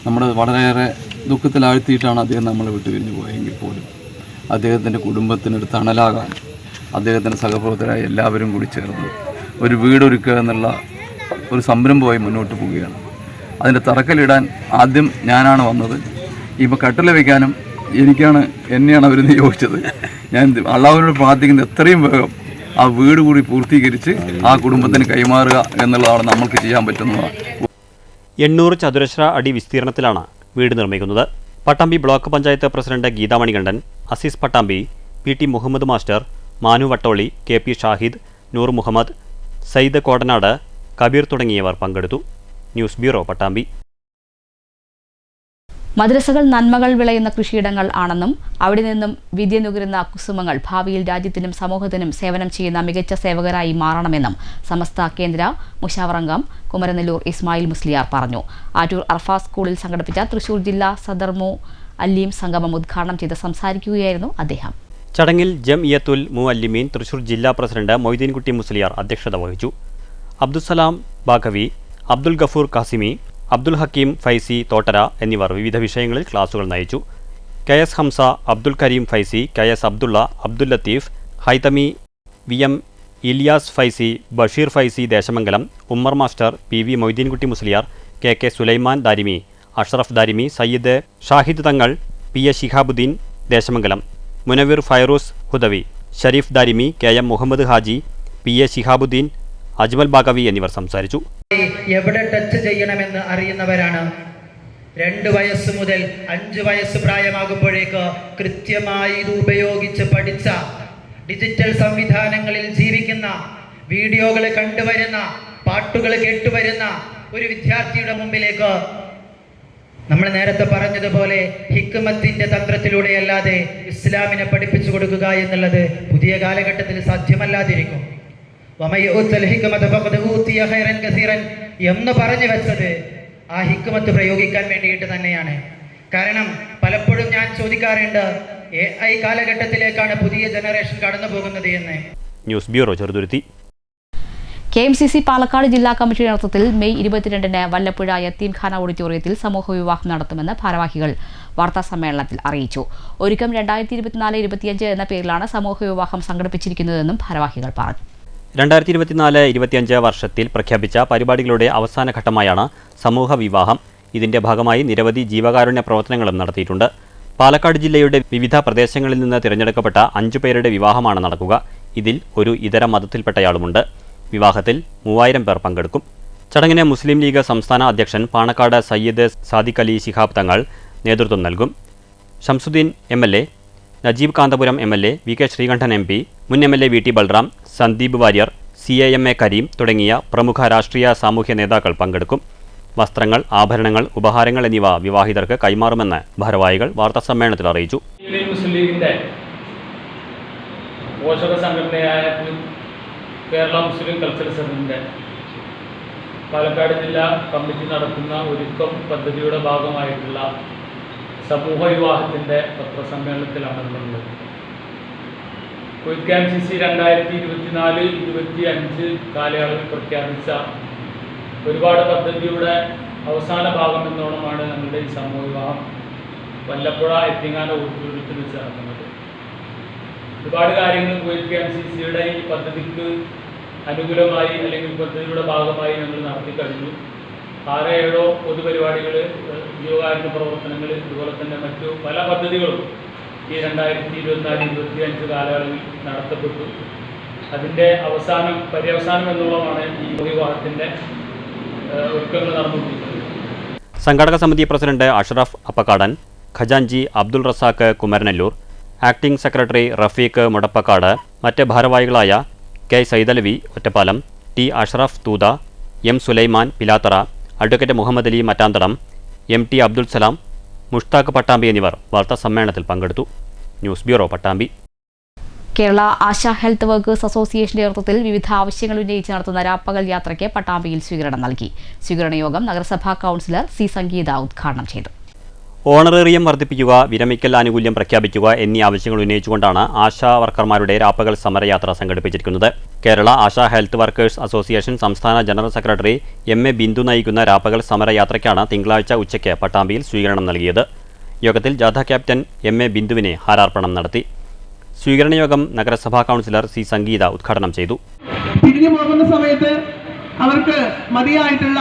നമ്മുടെ വളരെയേറെ ദുഃഖത്തിലാഴ്ത്തിയിട്ടാണ് അദ്ദേഹം നമ്മളെ വിട്ടുപിരിഞ്ഞു പോയെങ്കിൽ പോലും അദ്ദേഹത്തിൻ്റെ കുടുംബത്തിനൊരു തണലാകാൻ അദ്ദേഹത്തിൻ്റെ സഹപ്രവർത്തകരായ എല്ലാവരും കൂടി ചേർന്ന് ഒരു വീടൊരുക്കുക എന്നുള്ള ഒരു സംരംഭമായി മുന്നോട്ട് പോവുകയാണ്. അതിൻ്റെ തറക്കല്ലിടാൻ ആദ്യം ഞാനാണ് വന്നത്. ഇപ്പോൾ കട്ടില വയ്ക്കാനും എന്നെയാണ് അവർ നിയോഗിച്ചത്. ഞാൻ അള്ളാഹുവിനോട് പ്രാർത്ഥിക്കുന്നത് എത്രയും വേഗം ആ വീട് കൂടി പൂർത്തീകരിച്ച് ആ കുടുംബത്തിന് കൈമാറുക എന്നുള്ളതാണ് നമ്മൾക്ക് ചെയ്യാൻ പറ്റുന്നതാണ്. 800 ചതുരശ്ര അടി വിസ്തീർണത്തിലാണ് വീട് നിർമ്മിക്കുന്നത്. Pattambi block panchayat president Geetha Manikandan, Azeez Pattambi, PT Muhammad master, Manu Vattoli, KP Shahid, Noor Muhammad, Sayyid Kodanad, Kabeer തുടങ്ങിയവർ പങ്കെടുത്തു. News bureau, Pattambi. മദ്രസകൾ നന്മകൾ വിളയുന്ന കൃഷിയിടങ്ങൾ ആണെന്നും അവിടെ നിന്നും വിദ്യ നുകരുന്ന കുസുമങ്ങൾ ഭാവിയിൽ രാജ്യത്തിനും സമൂഹത്തിനും സേവനം ചെയ്യുന്ന മികച്ച സേവകരായി മാറണമെന്നും സമസ്ത കേന്ദ്ര മുഷാവറംഗം കുമരനെല്ലൂർ ഇസ്മായിൽ മുസ്ലിയാർ പറഞ്ഞു. ആറ്റൂർ അർഫ സ്കൂളിൽ സംഘടിപ്പിച്ച തൃശൂർ ജില്ലാ സദർമു അല്ലീം സംഗമം ഉദ്ഘാടനം ചെയ്ത് സംസാരിക്കുകയായിരുന്നു അദ്ദേഹം. ചടങ്ങിൽ ജംഇയ്യത്തുൽ മുഅല്ലിമീൻ തൃശൂർ ജില്ലാ പ്രസിഡന്റ് മൊയ്തീൻകുട്ടി മുസ്ലിയാർ അധ്യക്ഷത വഹിച്ചു. അബ്ദുസലാം ബാഖവി, അബ്ദുൽ ഗഫൂർ കാസിമി, അബ്ദുൽ ഹക്കീം ഫൈസി തോട്ടര എന്നിവർ വിവിധ വിഷയങ്ങളിൽ ക്ലാസുകൾ നയിച്ചു. KS Hamza, Abdul Kareem Faizy, KS Abdulla, Abdul Latheef, Haithami, VM Ilyas Faizy, Basheer Faizy Desamangalam, Ummer master, PV Moideenkutty Musliyar, KK Sulaiman Darimi, Ashraf Darimi, Sayyid Shahid Thangal, PA Shihabuddin Desamangalam, Munavir Fairooz Hudawi, Shareef Darimi, KM Muhammad Haji, PA Shihabuddin, Ajmal Baqavi എന്നിവർ സംസാരിച്ചു. എവിടെ ടച്ച് ചെയ്യണമെന്ന് അറിയുന്നവരാണ്. 2 വയസ്സ് മുതൽ 5 വയസ്സ് പ്രായമാകുമ്പോഴേക്ക് കൃത്യമായി ഇത് ഉപയോഗിച്ച് പഠിച്ച, ഡിജിറ്റൽ സംവിധാനങ്ങളിൽ ജീവിക്കുന്ന, വീഡിയോകൾ കണ്ടുവരുന്ന, പാട്ടുകൾ കേട്ടുവരുന്ന ഒരു വിദ്യാർത്ഥിയുടെ മുമ്പിലേക്ക് നമ്മൾ നേരത്തെ പറഞ്ഞതുപോലെ ഹിക്മത്തിന്റെ തന്ത്രത്തിലൂടെയല്ലാതെ ഇസ്ലാമിനെ പഠിപ്പിച്ചു കൊടുക്കുക എന്നുള്ളത് പുതിയ കാലഘട്ടത്തിൽ സാധ്യമല്ലാതിരിക്കും. എന്ന് പറഞ്ഞു വെച്ചത് ആ ഹിക്മത്ത് പ്രയോഗിക്കാൻ വേണ്ടിയിട്ട് തന്നെയാണ്. കാരണം പലപ്പോഴും ഞാൻ ചോദിക്കാറുണ്ട്, AI കാലഘട്ടത്തിലേക്കാണ് പുതിയ ജനറേഷൻ കടന്നു പോകുന്നത് എന്ന്. News bureau, Cheruthuruthy. KMCC Palakkad ജില്ലാ കമ്മിറ്റിയുടെ നേതൃത്വത്തിൽ മെയ് 22-ന് വല്ലപ്പുഴ യത്തീംഖാന ഓഡിറ്റോറിയത്തിൽ സമൂഹ വിവാഹം നടത്തുമെന്ന് ഭാരവാഹികൾ വാർത്താസമ്മേളനത്തിൽ അറിയിച്ചു. ഒരുക്കം 2024-25 എന്ന പേരിലാണ് സമൂഹ വിവാഹം സംഘടിപ്പിച്ചിരിക്കുന്നതെന്നും ഭാരവാഹികൾ പറഞ്ഞു. 2024-25 വർഷത്തിൽ പ്രഖ്യാപിച്ച പരിപാടികളുടെ അവസാന ഘട്ടമായാണ് സമൂഹ വിവാഹം. ഇതിന്റെ ഭാഗമായി നിരവധി ജീവകാരുണ്യ പ്രവർത്തനങ്ങളും നടത്തിയിട്ടുണ്ട്. പാലക്കാട് ജില്ലയുടെ വിവിധ പ്രദേശങ്ങളിൽ നിന്ന് തിരഞ്ഞെടുക്കപ്പെട്ട 5 പേരുടെ വിവാഹമാണ് നടക്കുക. ഇതിൽ ഒരു ഇതര മതത്തിൽപ്പെട്ടയാളുമുണ്ട്. വിവാഹത്തിൽ 3000 പേർ പങ്കെടുക്കും. ചടങ്ങിന് മുസ്ലിം ലീഗ് സംസ്ഥാന അധ്യക്ഷൻ പാണക്കാട് സയ്യിദ് സാദിഖ് അലി ശിഹാബ് തങ്ങൾ നേതൃത്വം നൽകും. Shamsuddin MLA, Najeeb Kanthapuram MLA, VK Sreekandan MP, മുൻ MLA VT Balram, Sandeep Warrier, CAMA Kareem തുടങ്ങിയ പ്രമുഖ രാഷ്ട്രീയ സാമൂഹ്യ നേതാക്കൾ പങ്കെടുക്കും. വസ്ത്രങ്ങൾ, ആഭരണങ്ങൾ, ഉപഹാരങ്ങൾ എന്നിവ വിവാഹിതർക്ക് കൈമാറുമെന്ന് ഭാരവാഹികൾ വാർത്താസമ്മേളനത്തിൽ അറിയിച്ചു. മുസ്ലിം ലീഗിന്റെ പോഷക സംഘടനയായ കേരള മുസ്ലിം കൾച്ചറൽ സെന്ററിന്റെ പാലക്കാട് ജില്ലാ കമ്മിറ്റി നടത്തുന്ന ഒരുക്കം പദ്ധതിയുടെ ഭാഗമായിട്ടുള്ള സമൂഹ വിവാഹത്തിൻ്റെ പത്രസമ്മേളനത്തിലാണ് നമ്മളുള്ളത്. കുവൈറ്റ് KMCC 2024-25 കാലയളവിൽ പ്രഖ്യാപിച്ച ഒരുപാട് പദ്ധതിയുടെ അവസാന ഭാഗം എന്നോണമാണ് നമ്മുടെ ഈ സമൂഹവിവാഹം വല്ലപ്പുഴ എത്തിങ്ങാന ഊട്ടുരുത്തിൽ വെച്ച് നടക്കുന്നത്. ഒരുപാട് കാര്യങ്ങൾ കുവൈറ്റ് KMCCയുടെ ഈ പദ്ധതിക്ക് അനുകൂലമായി അല്ലെങ്കിൽ പദ്ധതിയുടെ ഭാഗമായി ഞങ്ങൾ നടത്തി കഴിഞ്ഞു. 6-7 പൊതുപരിപാടികൾ, ജീവകാരുണ്യ പ്രവർത്തനങ്ങൾ, അതുപോലെ തന്നെ മറ്റു പല പദ്ധതികളും ഈ 2024-25 കാലയളവിൽ നടത്തപ്പെട്ടു. അതിൻ്റെ പര്യവസാനം എന്നുള്ളതാണ് ഈ വിവാഹത്തിൻ്റെ ഒരുക്കങ്ങൾ നടന്നുകൊണ്ടിരിക്കുന്നത്. സംഘാടക സമിതി പ്രസിഡന്റ് അഷ്റഫ് അപ്പക്കാടൻ, ഖജാൻജി അബ്ദുൾ റസാഖ് കുമരനെല്ലൂർ, ആക്ടിംഗ് സെക്രട്ടറി റഫീഖ് മുടപ്പക്കാട്, മറ്റ് ഭാരവാഹികളായ K Saidalavi Ottapalam, T Ashraf Thootha, M Sulaiman Pilathara, advocate Muhammad Ali Mattanthadam, MT Abdul Salam, Mushtaq Pattambi എന്നിവർ വാർത്താസമ്മേളനത്തിൽ പങ്കെടുത്തു. News bureau, Pattambi. Kerala Asha health workers അസോസിയേഷന്റെ നേതൃത്വത്തിൽ വിവിധ ആവശ്യങ്ങൾ ഉന്നയിച്ച് നടത്തുന്ന രാപ്പകൽ യാത്രയ്ക്ക് പട്ടാമ്പിയിൽ സ്വീകരണം നൽകി. സ്വീകരണ യോഗം നഗരസഭാ കൗൺസിലർ C. സംഗീത ഉദ്ഘാടനം ചെയ്തു. ഓണറേറിയം വർദ്ധിപ്പിക്കുക, വിരമിക്കൽ ആനുകൂല്യം പ്രഖ്യാപിക്കുക എന്നീ ആവശ്യങ്ങൾ ഉന്നയിച്ചുകൊണ്ടാണ് ആശാ വർക്കർമാരുടെ രാപ്പകൽ സമരയാത്ര സംഘടിപ്പിച്ചിരിക്കുന്നത്. Kerala Asha health workers association സംസ്ഥാന ജനറൽ സെക്രട്ടറി MA ബിന്ദു നയിക്കുന്ന രാപ്പകൽ സമരയാത്രയ്ക്കാണ് തിങ്കളാഴ്ച ഉച്ചയ്ക്ക് പട്ടാമ്പിയിൽ സ്വീകരണം നൽകിയത്. യോഗത്തിൽ ജാഥ ക്യാപ്റ്റൻ MA ബിന്ദുവിനെ ഹാരാർപ്പണം നടത്തി. സ്വീകരണ യോഗം നഗരസഭാ കൗൺസിലർ C. സംഗീത ഉദ്ഘാടനം ചെയ്തു. പിരിഞ്ഞു പോകുന്ന സമയത്ത് അവർക്ക് മതിയായിട്ടുള്ള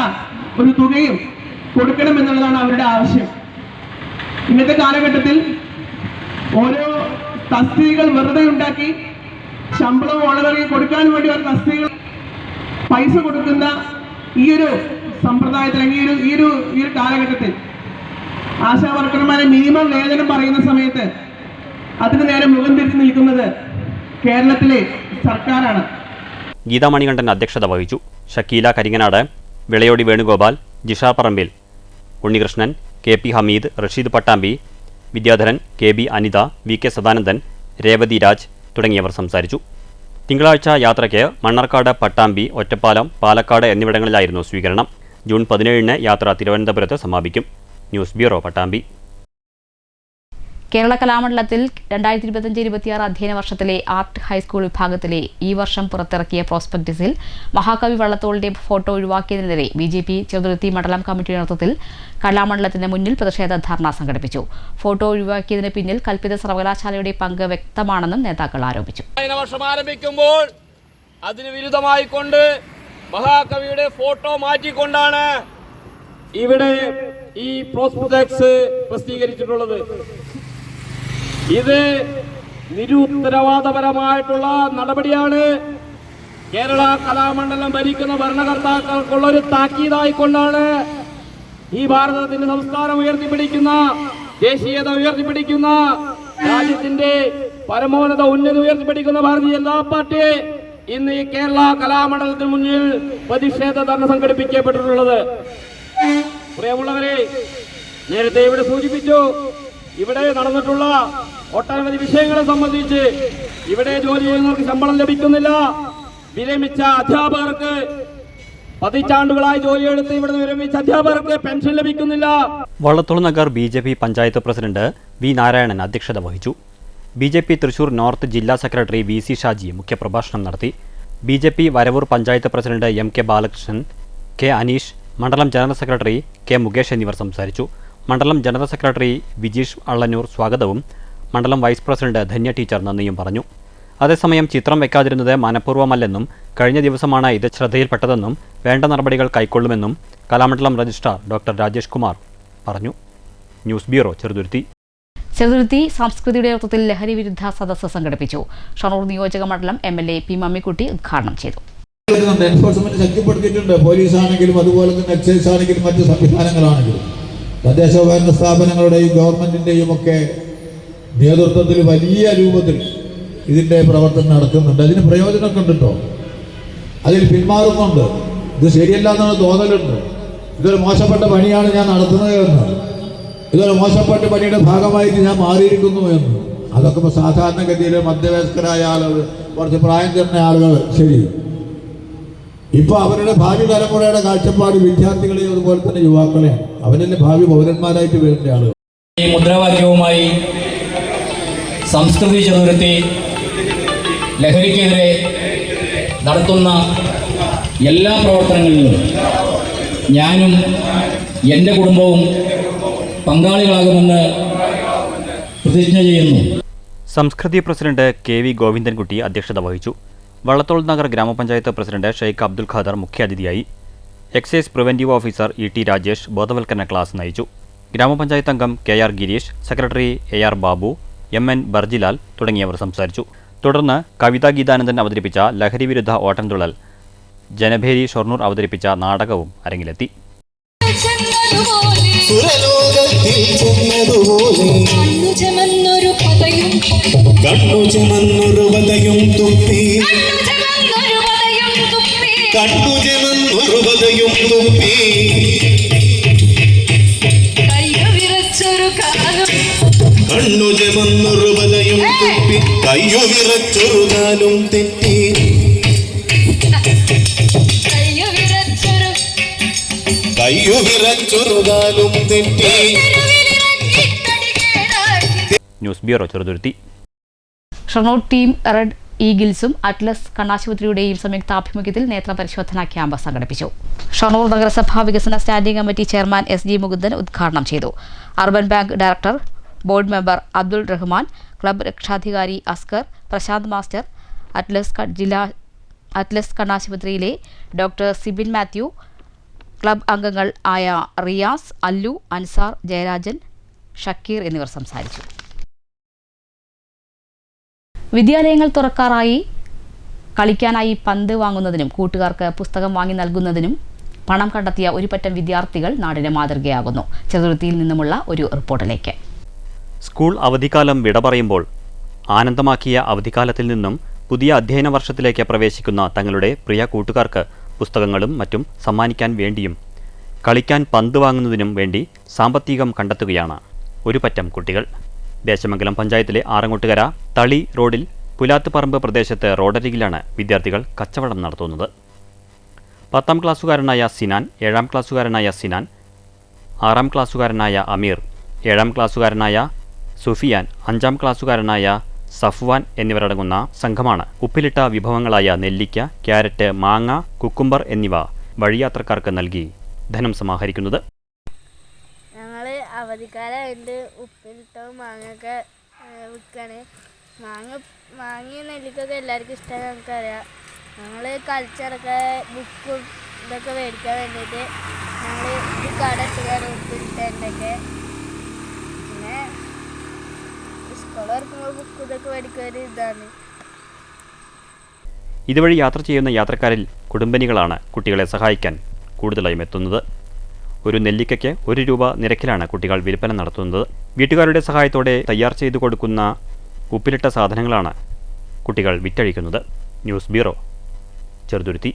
ഒരു തുകയും കൊടുക്കണം എന്നുള്ളതാണ് അവരുടെ ആവശ്യം. ഇന്നത്തെ കാലഘട്ടത്തിൽ ഓരോ തസ്തികകൾ വെറുതെ ഉണ്ടാക്കി ശമ്പളവും ഓണററിയും കൊടുക്കാൻ വേണ്ടി ഒരു തസ്തികകൾ പൈസ കൊടുക്കുന്ന ഈ ഒരു സമ്പ്രദായത്തിൽ ഈ ഒരു കാലഘട്ടത്തിൽ ആശാ വർക്കർമാരെ മിനിമം വേതനം പറയുന്ന സമയത്ത് അതിന് നേരെ മുഖം തിരിച്ചു നിൽക്കുന്നത് കേരളത്തിലെ സർക്കാരാണ്. ഗീതാ മണികണ്ഠൻ അധ്യക്ഷത വഹിച്ചു. ഷക്കീല കരിങ്ങനാട്, വിളയോടി വേണുഗോപാൽ, ജിഷ പറമ്പിൽ, Unnikrishnan, KP Hameed, Rasheed Pattambi, Vidyadharan, KB Anitha, VK Sadanandan, Revathi Raj തുടങ്ങിയവർ സംസാരിച്ചു. തിങ്കളാഴ്ച യാത്രയ്ക്ക് മണ്ണാർക്കാട്, പട്ടാമ്പി, ഒറ്റപ്പാലം, പാലക്കാട് എന്നിവിടങ്ങളിലായിരുന്നു സ്വീകരണം. ജൂൺ 17-ന് യാത്ര തിരുവനന്തപുരത്ത് സമാപിക്കും. News bureau, Pattambi. കേരള കലാമണ്ഡലത്തിൽ 2025-26 അധ്യയന വർഷത്തിലെ ആർട്ട് ഹൈസ്കൂൾ വിഭാഗത്തിലെ ഈ വർഷം പുറത്തിറക്കിയ പ്രോസ്പെക്ടസിൽ മഹാകവി വള്ളത്തോളിന്റെ ഫോട്ടോ ഒഴിവാക്കിയതിനെതിരെ BJP ചെറുതുരുത്തി മണ്ഡലം കമ്മിറ്റിയുടെ നേതൃത്വത്തിൽ കലാമണ്ഡലത്തിന് മുന്നിൽ പ്രതിഷേധ ധർണ സംഘടിപ്പിച്ചു. ഫോട്ടോ ഒഴിവാക്കിയതിന് പിന്നിൽ കൽപ്പിത സർവകലാശാലയുടെ പങ്ക് വ്യക്തമാണെന്നും നേതാക്കൾ ആരോപിച്ചു. വർഷം ആരംഭിക്കുമ്പോൾ അതിന് വിരുദ്ധമായിക്കൊണ്ട് മഹാകവിയുടെ ഫോട്ടോ മാറ്റിക്കൊണ്ടാണ് ഇവിടെ ഈ പ്രോസ്പെക്ടസ് പ്രസിദ്ധീകരിച്ചിട്ടുള്ളത്. ഇത് നിരുത്തരവാദപരമായിട്ടുള്ള നടപടിയാണ്. കേരള കലാമണ്ഡലം ഭരിക്കുന്ന ഭരണകർത്താക്കൾക്കുള്ളൊരു താക്കീതായിക്കൊണ്ടാണ് ഈ ഭാരതത്തിന്റെ സംസ്കാരം ഉയർത്തിപ്പിടിക്കുന്ന, ദേശീയത ഉയർത്തിപ്പിടിക്കുന്ന, രാജ്യത്തിന്റെ പരമോന്നത ഉന്നതി ഉയർത്തിപ്പിടിക്കുന്ന ഭാരതീയ ജനതാ പാർട്ടി ഇന്ന് ഈ കേരള കലാമണ്ഡലത്തിന് മുന്നിൽ പ്രതിഷേധ ധർണ സംഘടിപ്പിക്കപ്പെട്ടിട്ടുള്ളത്. പ്രിയമുള്ളവരെ, നേരത്തെ ഇവിടെ സൂചിപ്പിച്ചു, ഇവിടെ നടന്നിട്ടുള്ള ഒട്ടനവധി വിഷയങ്ങളെ സംബന്ധിച്ച് ഇവിടെ ജോലി ചെയ്യുന്നവർക്ക് ശമ്പളം ലഭിക്കുന്നില്ല. വിരമിച്ച അധ്യാപകർക്ക്, പതിറ്റാണ്ടുകളായി ജോലിയെടുത്ത് ഇവിടെ വിരമിച്ച അധ്യാപകർക്ക് പെൻഷൻ ലഭിക്കുന്നില്ല. Vallathol Nagar BJP panchayat president V. Narayanan അധ്യക്ഷത വഹിച്ചു. BJP തൃശൂർ നോർത്ത് ജില്ലാ സെക്രട്ടറി VC ഷാജി മുഖ്യപ്രഭാഷണം നടത്തി. BJP Varavoor panchayat president MK Balakrishnan, K. Aneesh, മണ്ഡലം ജനറൽ സെക്രട്ടറി K. മുകേഷ് എന്നിവർ സംസാരിച്ചു. മണ്ഡലം ജനറൽ സെക്രട്ടറി വിജീഷ് അള്ളന്നൂർ സ്വാഗതവും മണ്ഡലം വൈസ് പ്രസിഡന്റ് ധന്യ ടീച്ചർ നന്ദിയും പറഞ്ഞു. അതേസമയം ചിത്രം വെക്കാതിരുന്നത് മനഃപൂർവ്വമല്ലെന്നും കഴിഞ്ഞ ദിവസമാണ് ഇത് ശ്രദ്ധയിൽപ്പെട്ടതെന്നും വേണ്ട നടപടികൾ കൈക്കൊള്ളുമെന്നും കലാമണ്ഡലം രജിസ്ട്രാർ ഡോക്ടർ രാജേഷ് കുമാർ പറഞ്ഞു. News bureau, Cheruthuruthy. ചെറുതുരുത്തി സംസ്കൃതിയുടെ നേതൃത്വത്തിൽ ലഹരി വിരുദ്ധ സദസ്സ് സംഘടിപ്പിച്ചു. ഷൊർണൂർ നിയോജക മണ്ഡലം MLA P. മമ്മിക്കുട്ടി ഉദ്ഘാടനം ചെയ്തു. എൻഫോഴ്സ്മെന്റ് ശക്തിപ്പെടുത്തിയിട്ടുണ്ട്. പോലീസ് ആണെങ്കിലും അതുപോലെ തന്നെ എക്സൈസ് ആണെങ്കിലും മറ്റ് സംവിധാനങ്ങളാണെങ്കിലും തദ്ദേശ ഭരണ സ്ഥാപനങ്ങളുടെയും ഗവൺമെന്റിന്റെയും ഒക്കെ നേതൃത്വത്തിൽ വലിയ രൂപത്തിൽ ഇതിന്റെ പ്രവർത്തനം നടക്കുന്നുണ്ട്. അതിന് പ്രയോജനമൊക്കെ ഉണ്ട് കേട്ടോ. അതിൽ പിന്മാറുന്നുണ്ട്. ഇത് ശരിയല്ല എന്നാണ് തോന്നലുണ്ട്. ഇതൊരു മോശപ്പെട്ട പണിയാണ് ഞാൻ നടത്തുന്നത് എന്ന്, ഇതൊരു മോശപ്പെട്ട പണിയുടെ ഭാഗമായിട്ട് ഞാൻ മാറിയിരിക്കുന്നു എന്ന്. അതൊക്കെ ഇപ്പോൾ സാധാരണഗതിയിൽ മധ്യവയസ്കരായ ആളുകൾ, കുറച്ച് പ്രായം ചെന്ന ആളുകൾ ശരി. ഇപ്പൊ അവരുടെ ഭാവി തലമുറയുടെ കാഴ്ചപ്പാട് വിദ്യാർത്ഥികളെയും അതുപോലെ തന്നെ യുവാക്കളെയാണ്. അവരെല്ലാം ഭാവി പൗരന്മാരായിട്ട് വരുന്ന ആളുകൾ. ഈ മുദ്രാവാക്യവുമായി സംസ്കൃതി ചെറുതുരുത്തി ലഹരിക്കെതിരെ നടത്തുന്ന എല്ലാ പ്രവർത്തനങ്ങളിലും ഞാനും എൻ്റെ കുടുംബവും പങ്കാളികളാകുമെന്ന് പ്രതിജ്ഞ ചെയ്യുന്നു. സംസ്കൃതി പ്രസിഡന്റ് KV ഗോവിന്ദൻകുട്ടി അധ്യക്ഷത വഹിച്ചു. വള്ളത്തോൾ നഗർ ഗ്രാമപഞ്ചായത്ത് പ്രസിഡന്റ് ഷെയ്ഖ് അബ്ദുൽ ഖാദർ മുഖ്യാതിഥിയായി. Excise preventive officer ET Rajesh ബോധവൽക്കരണ ക്ലാസ് നയിച്ചു. ഗ്രാമപഞ്ചായത്ത് അംഗം KR Girish, secretary AR Babu, MN Barjilal തുടങ്ങിയവർ സംസാരിച്ചു. തുടർന്ന് കവിതാ ഗീതാനന്ദൻ അവതരിപ്പിച്ച ലഹരി വിരുദ്ധ ഓട്ടംതുള്ളൽ, ജനഭേരി ഷൊർണൂർ അവതരിപ്പിച്ച നാടകവും അരങ്ങിലെത്തി. News bureau Cheruthuruthy. Shoranur team red ഈഗിൾസും അറ്റ്ലസ് കണ്ണാശുപത്രിയുടെയും സംയുക്താഭിമുഖ്യത്തിൽ നേത്രപരിശോധനാ ക്യാമ്പ് സംഘടിപ്പിച്ചു. ഷൊർണൂർ നഗരസഭാ വികസന standing committee chairman SG Mukundan ഉദ്ഘാടനം ചെയ്തു. Urban bank director, board member Abdul Rahman, club രക്ഷാധികാരി അസ്കർ, പ്രശാന്ത് മാസ്റ്റർ, അറ്റ്ലസ് കണ്ണാശുപത്രിയിലെ ഡോക്ടർ സിബിൻ മാത്യു, ക്ലബ്ബ് അംഗങ്ങൾ ആയ റിയാസ്, അല്ലു, അൻസാർ, ജയരാജൻ, ഷക്കീർ എന്നിവർ സംസാരിച്ചു. വിദ്യാലയങ്ങൾ തുറക്കാറായി. കളിക്കാനായി പന്ത് വാങ്ങുന്നതിനും കൂട്ടുകാർക്ക് പുസ്തകം വാങ്ങി നൽകുന്നതിനും പണം കണ്ടെത്തിയ ഒരു പറ്റം വിദ്യാർത്ഥികൾ നാടിന് മാതൃകയാകുന്നു. ചെറുതുരുത്തിയിൽ നിന്നുമുള്ള ഒരു റിപ്പോർട്ടിലേക്ക്. സ്കൂൾ അവധിക്കാലം വിട പറയുമ്പോൾ ആനന്ദമാക്കിയ അവധിക്കാലത്തിൽ നിന്നും പുതിയ അധ്യയന വർഷത്തിലേക്ക് പ്രവേശിക്കുന്ന തങ്ങളുടെ പ്രിയ കൂട്ടുകാർക്ക് പുസ്തകങ്ങളും മറ്റും സമ്മാനിക്കാൻ വേണ്ടിയും കളിക്കാൻ പന്ത് വാങ്ങുന്നതിനും വേണ്ടി സാമ്പത്തികം കണ്ടെത്തുകയാണ് ഒരു പറ്റം കുട്ടികൾ. ദേശമംഗലം പഞ്ചായത്തിലെ ആറങ്ങോട്ടുകര തളി റോഡിൽ പുലാത്തുപറമ്പ് പ്രദേശത്ത് റോഡരികിലാണ് വിദ്യാർത്ഥികൾ കച്ചവടം നടത്തുന്നത്. 10ാം ക്ലാസ്സുകാരനായ സിനാൻ, 7ാം ക്ലാസ്സുകാരനായ സിനാൻ, 6ാം ക്ലാസ്സുകാരനായ അമീർ, 7ാം ക്ലാസ്സുകാരനായ സുഫിയാൻ, 5ാം ക്ലാസ്സുകാരനായ സഫ്വാൻ എന്നിവരടങ്ങുന്ന സംഘമാണ് ഉപ്പിലിട്ട വിഭവങ്ങളായ നെല്ലിക്ക, ക്യാരറ്റ്, മാങ്ങ, കുക്കുംബർ എന്നിവ വഴിയാത്രക്കാർക്ക് നൽകി ധനം സമാഹരിക്കുന്നത്. ഞങ്ങൾ അവധിക്കാലമായിട്ട് ഉപ്പിലിട്ടവും മാങ്ങയൊക്കെ വിൽക്കുകയാണ്. മാങ്ങയും നെല്ലിക്കൊക്കെ എല്ലാവർക്കും ഇഷ്ടമാണ്, നമുക്കറിയാം. ഞങ്ങൾ കളിച്ചിറക്കെ ബുക്കും ഇതൊക്കെ മേടിക്കാൻ വേണ്ടിയിട്ട് ഞങ്ങൾ ഈ കട എത്തുകയാണ്, ഉപ്പിലിട്ടതിൻ്റെയൊക്കെ. പിന്നെ സ്കൂൾ തുറക്കുമ്പോൾ ബുക്ക് ഇതൊക്കെ മേടിക്കാൻ ഇതാണ്. ഇതുവഴി യാത്ര ചെയ്യുന്ന യാത്രക്കാരിൽ കുടുംബിനികളാണ് കുട്ടികളെ സഹായിക്കാൻ കൂടുതലായും എത്തുന്നത്. ഒരു നെല്ലിക്കയ്ക്ക് 1 രൂപ നിരക്കിലാണ് കുട്ടികൾ വിൽപ്പന നടത്തുന്നത്. വീട്ടുകാരുടെ സഹായത്തോടെ തയ്യാർ ചെയ്തു കൊടുക്കുന്ന ഉപ്പിലിട്ട സാധനങ്ങളാണ് കുട്ടികൾ വിറ്റഴിക്കുന്നത്. News bureau Cheruthuruthy.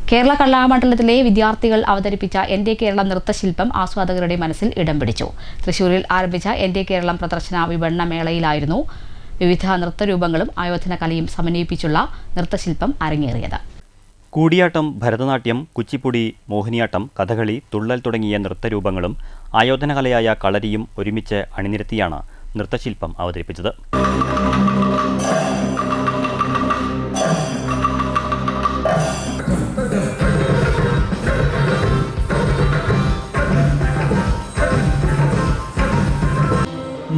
കേരള കലാമണ്ഡലത്തിലെ വിദ്യാർത്ഥികൾ അവതരിപ്പിച്ച എൻ്റെ കേരളം നൃത്തശില്പം ആസ്വാദകരുടെ മനസ്സിൽ ഇടം പിടിച്ചു. തൃശ്ശൂരിൽ ആരംഭിച്ച എൻ്റെ കേരളം പ്രദർശന വിപണന മേളയിലായിരുന്നു വിവിധ നൃത്തരൂപങ്ങളും ആയോധന കലയും സമന്വയിപ്പിച്ചുള്ള നൃത്തശില്പം അരങ്ങേറിയത്. കൂടിയാട്ടം, ഭരതനാട്യം, കുച്ചിപ്പുടി, മോഹിനിയാട്ടം, കഥകളി, തുള്ളൽ തുടങ്ങിയ നൃത്തരൂപങ്ങളും ആയോധനകലയായ കളരിയും ഒരുമിച്ച് അണിനിരത്തിയാണ് നൃത്തശില്പം അവതരിപ്പിച്ചത്.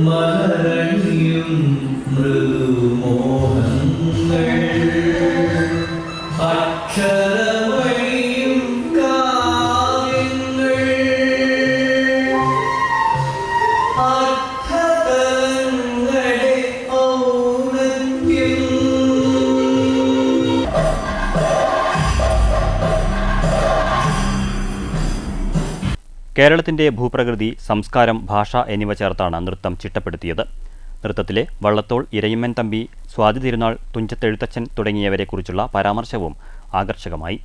മലരണിയും മൃദുമോഹങ്ങൾ അക്ഷരമണിയും കാവ്യങ്ങൾ അർത്ഥതങ്ങളുടെ ഔന്നത്യം. കേരളത്തിൻ്റെ ഭൂപ്രകൃതി, സംസ്കാരം, ഭാഷ എന്നിവ ചേർത്താണ് നൃത്തം ചിട്ടപ്പെടുത്തിയത്. നൃത്തത്തിലെ വള്ളത്തോൾ, ഇരയിമ്മൻ തമ്പി, സ്വാതി തിരുനാൾ, തുഞ്ചത്തെഴുത്തച്ഛൻ തുടങ്ങിയവരെക്കുറിച്ചുള്ള പരാമർശവും ആകർഷകമായി.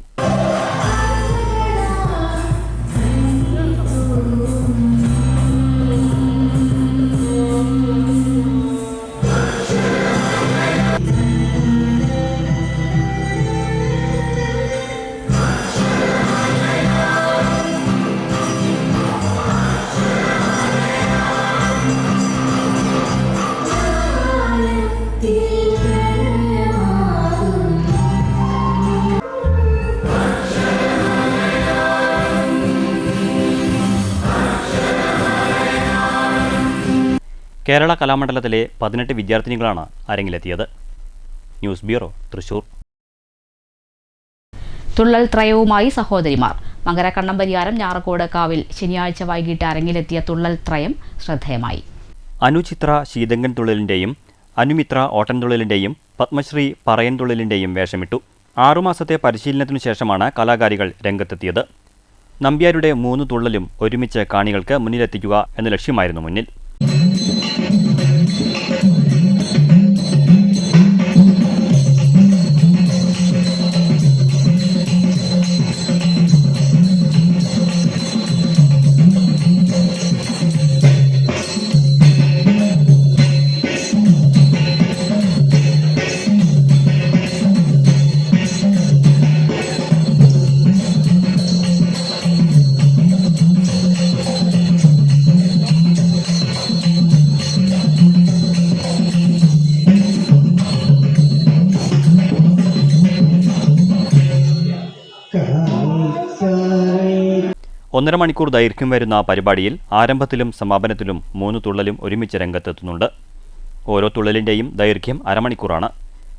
Yeah. കേരള കലാമണ്ഡലത്തിലെ 18 വിദ്യാർത്ഥിനികളാണ് അരങ്ങിലെത്തിയത്. News bureau, Thrissur. തുള്ളൽ ത്രയവുമായി സഹോദരിമാർ. മകര കണ്ണമ്പരിയാരം ഞാറക്കോട് കാവിൽ ശനിയാഴ്ച വൈകിട്ട് അരങ്ങിലെത്തിയ തുള്ളൽ ത്രയം ശ്രദ്ധേയമായി. അനുചിത്ര ശീതങ്കൻ തുള്ളലിൻ്റെയും അനുമിത്ര ഓട്ടൻതുള്ളലിൻ്റെയും പത്മശ്രീ പറയൻ തുള്ളലിൻ്റെയും വേഷമിട്ടു. 6 മാസത്തെ പരിശീലനത്തിനു ശേഷമാണ് കലാകാരികൾ രംഗത്തെത്തിയത്. നമ്പ്യാരുടെ 3 തുള്ളലും ഒരുമിച്ച് കാണികൾക്ക് മുന്നിലെത്തിക്കുക എന്ന ലക്ഷ്യമായിരുന്നു മുന്നിൽ. ഒന്നര മണിക്കൂർ ദൈർഘ്യം വരുന്ന പരിപാടിയിൽ ആരംഭത്തിലും സമാപനത്തിലും 3 തുള്ളലും ഒരുമിച്ച് രംഗത്തെത്തുന്നുണ്ട്. ഓരോ തുള്ളലിൻ്റെയും ദൈർഘ്യം അരമണിക്കൂറാണ്.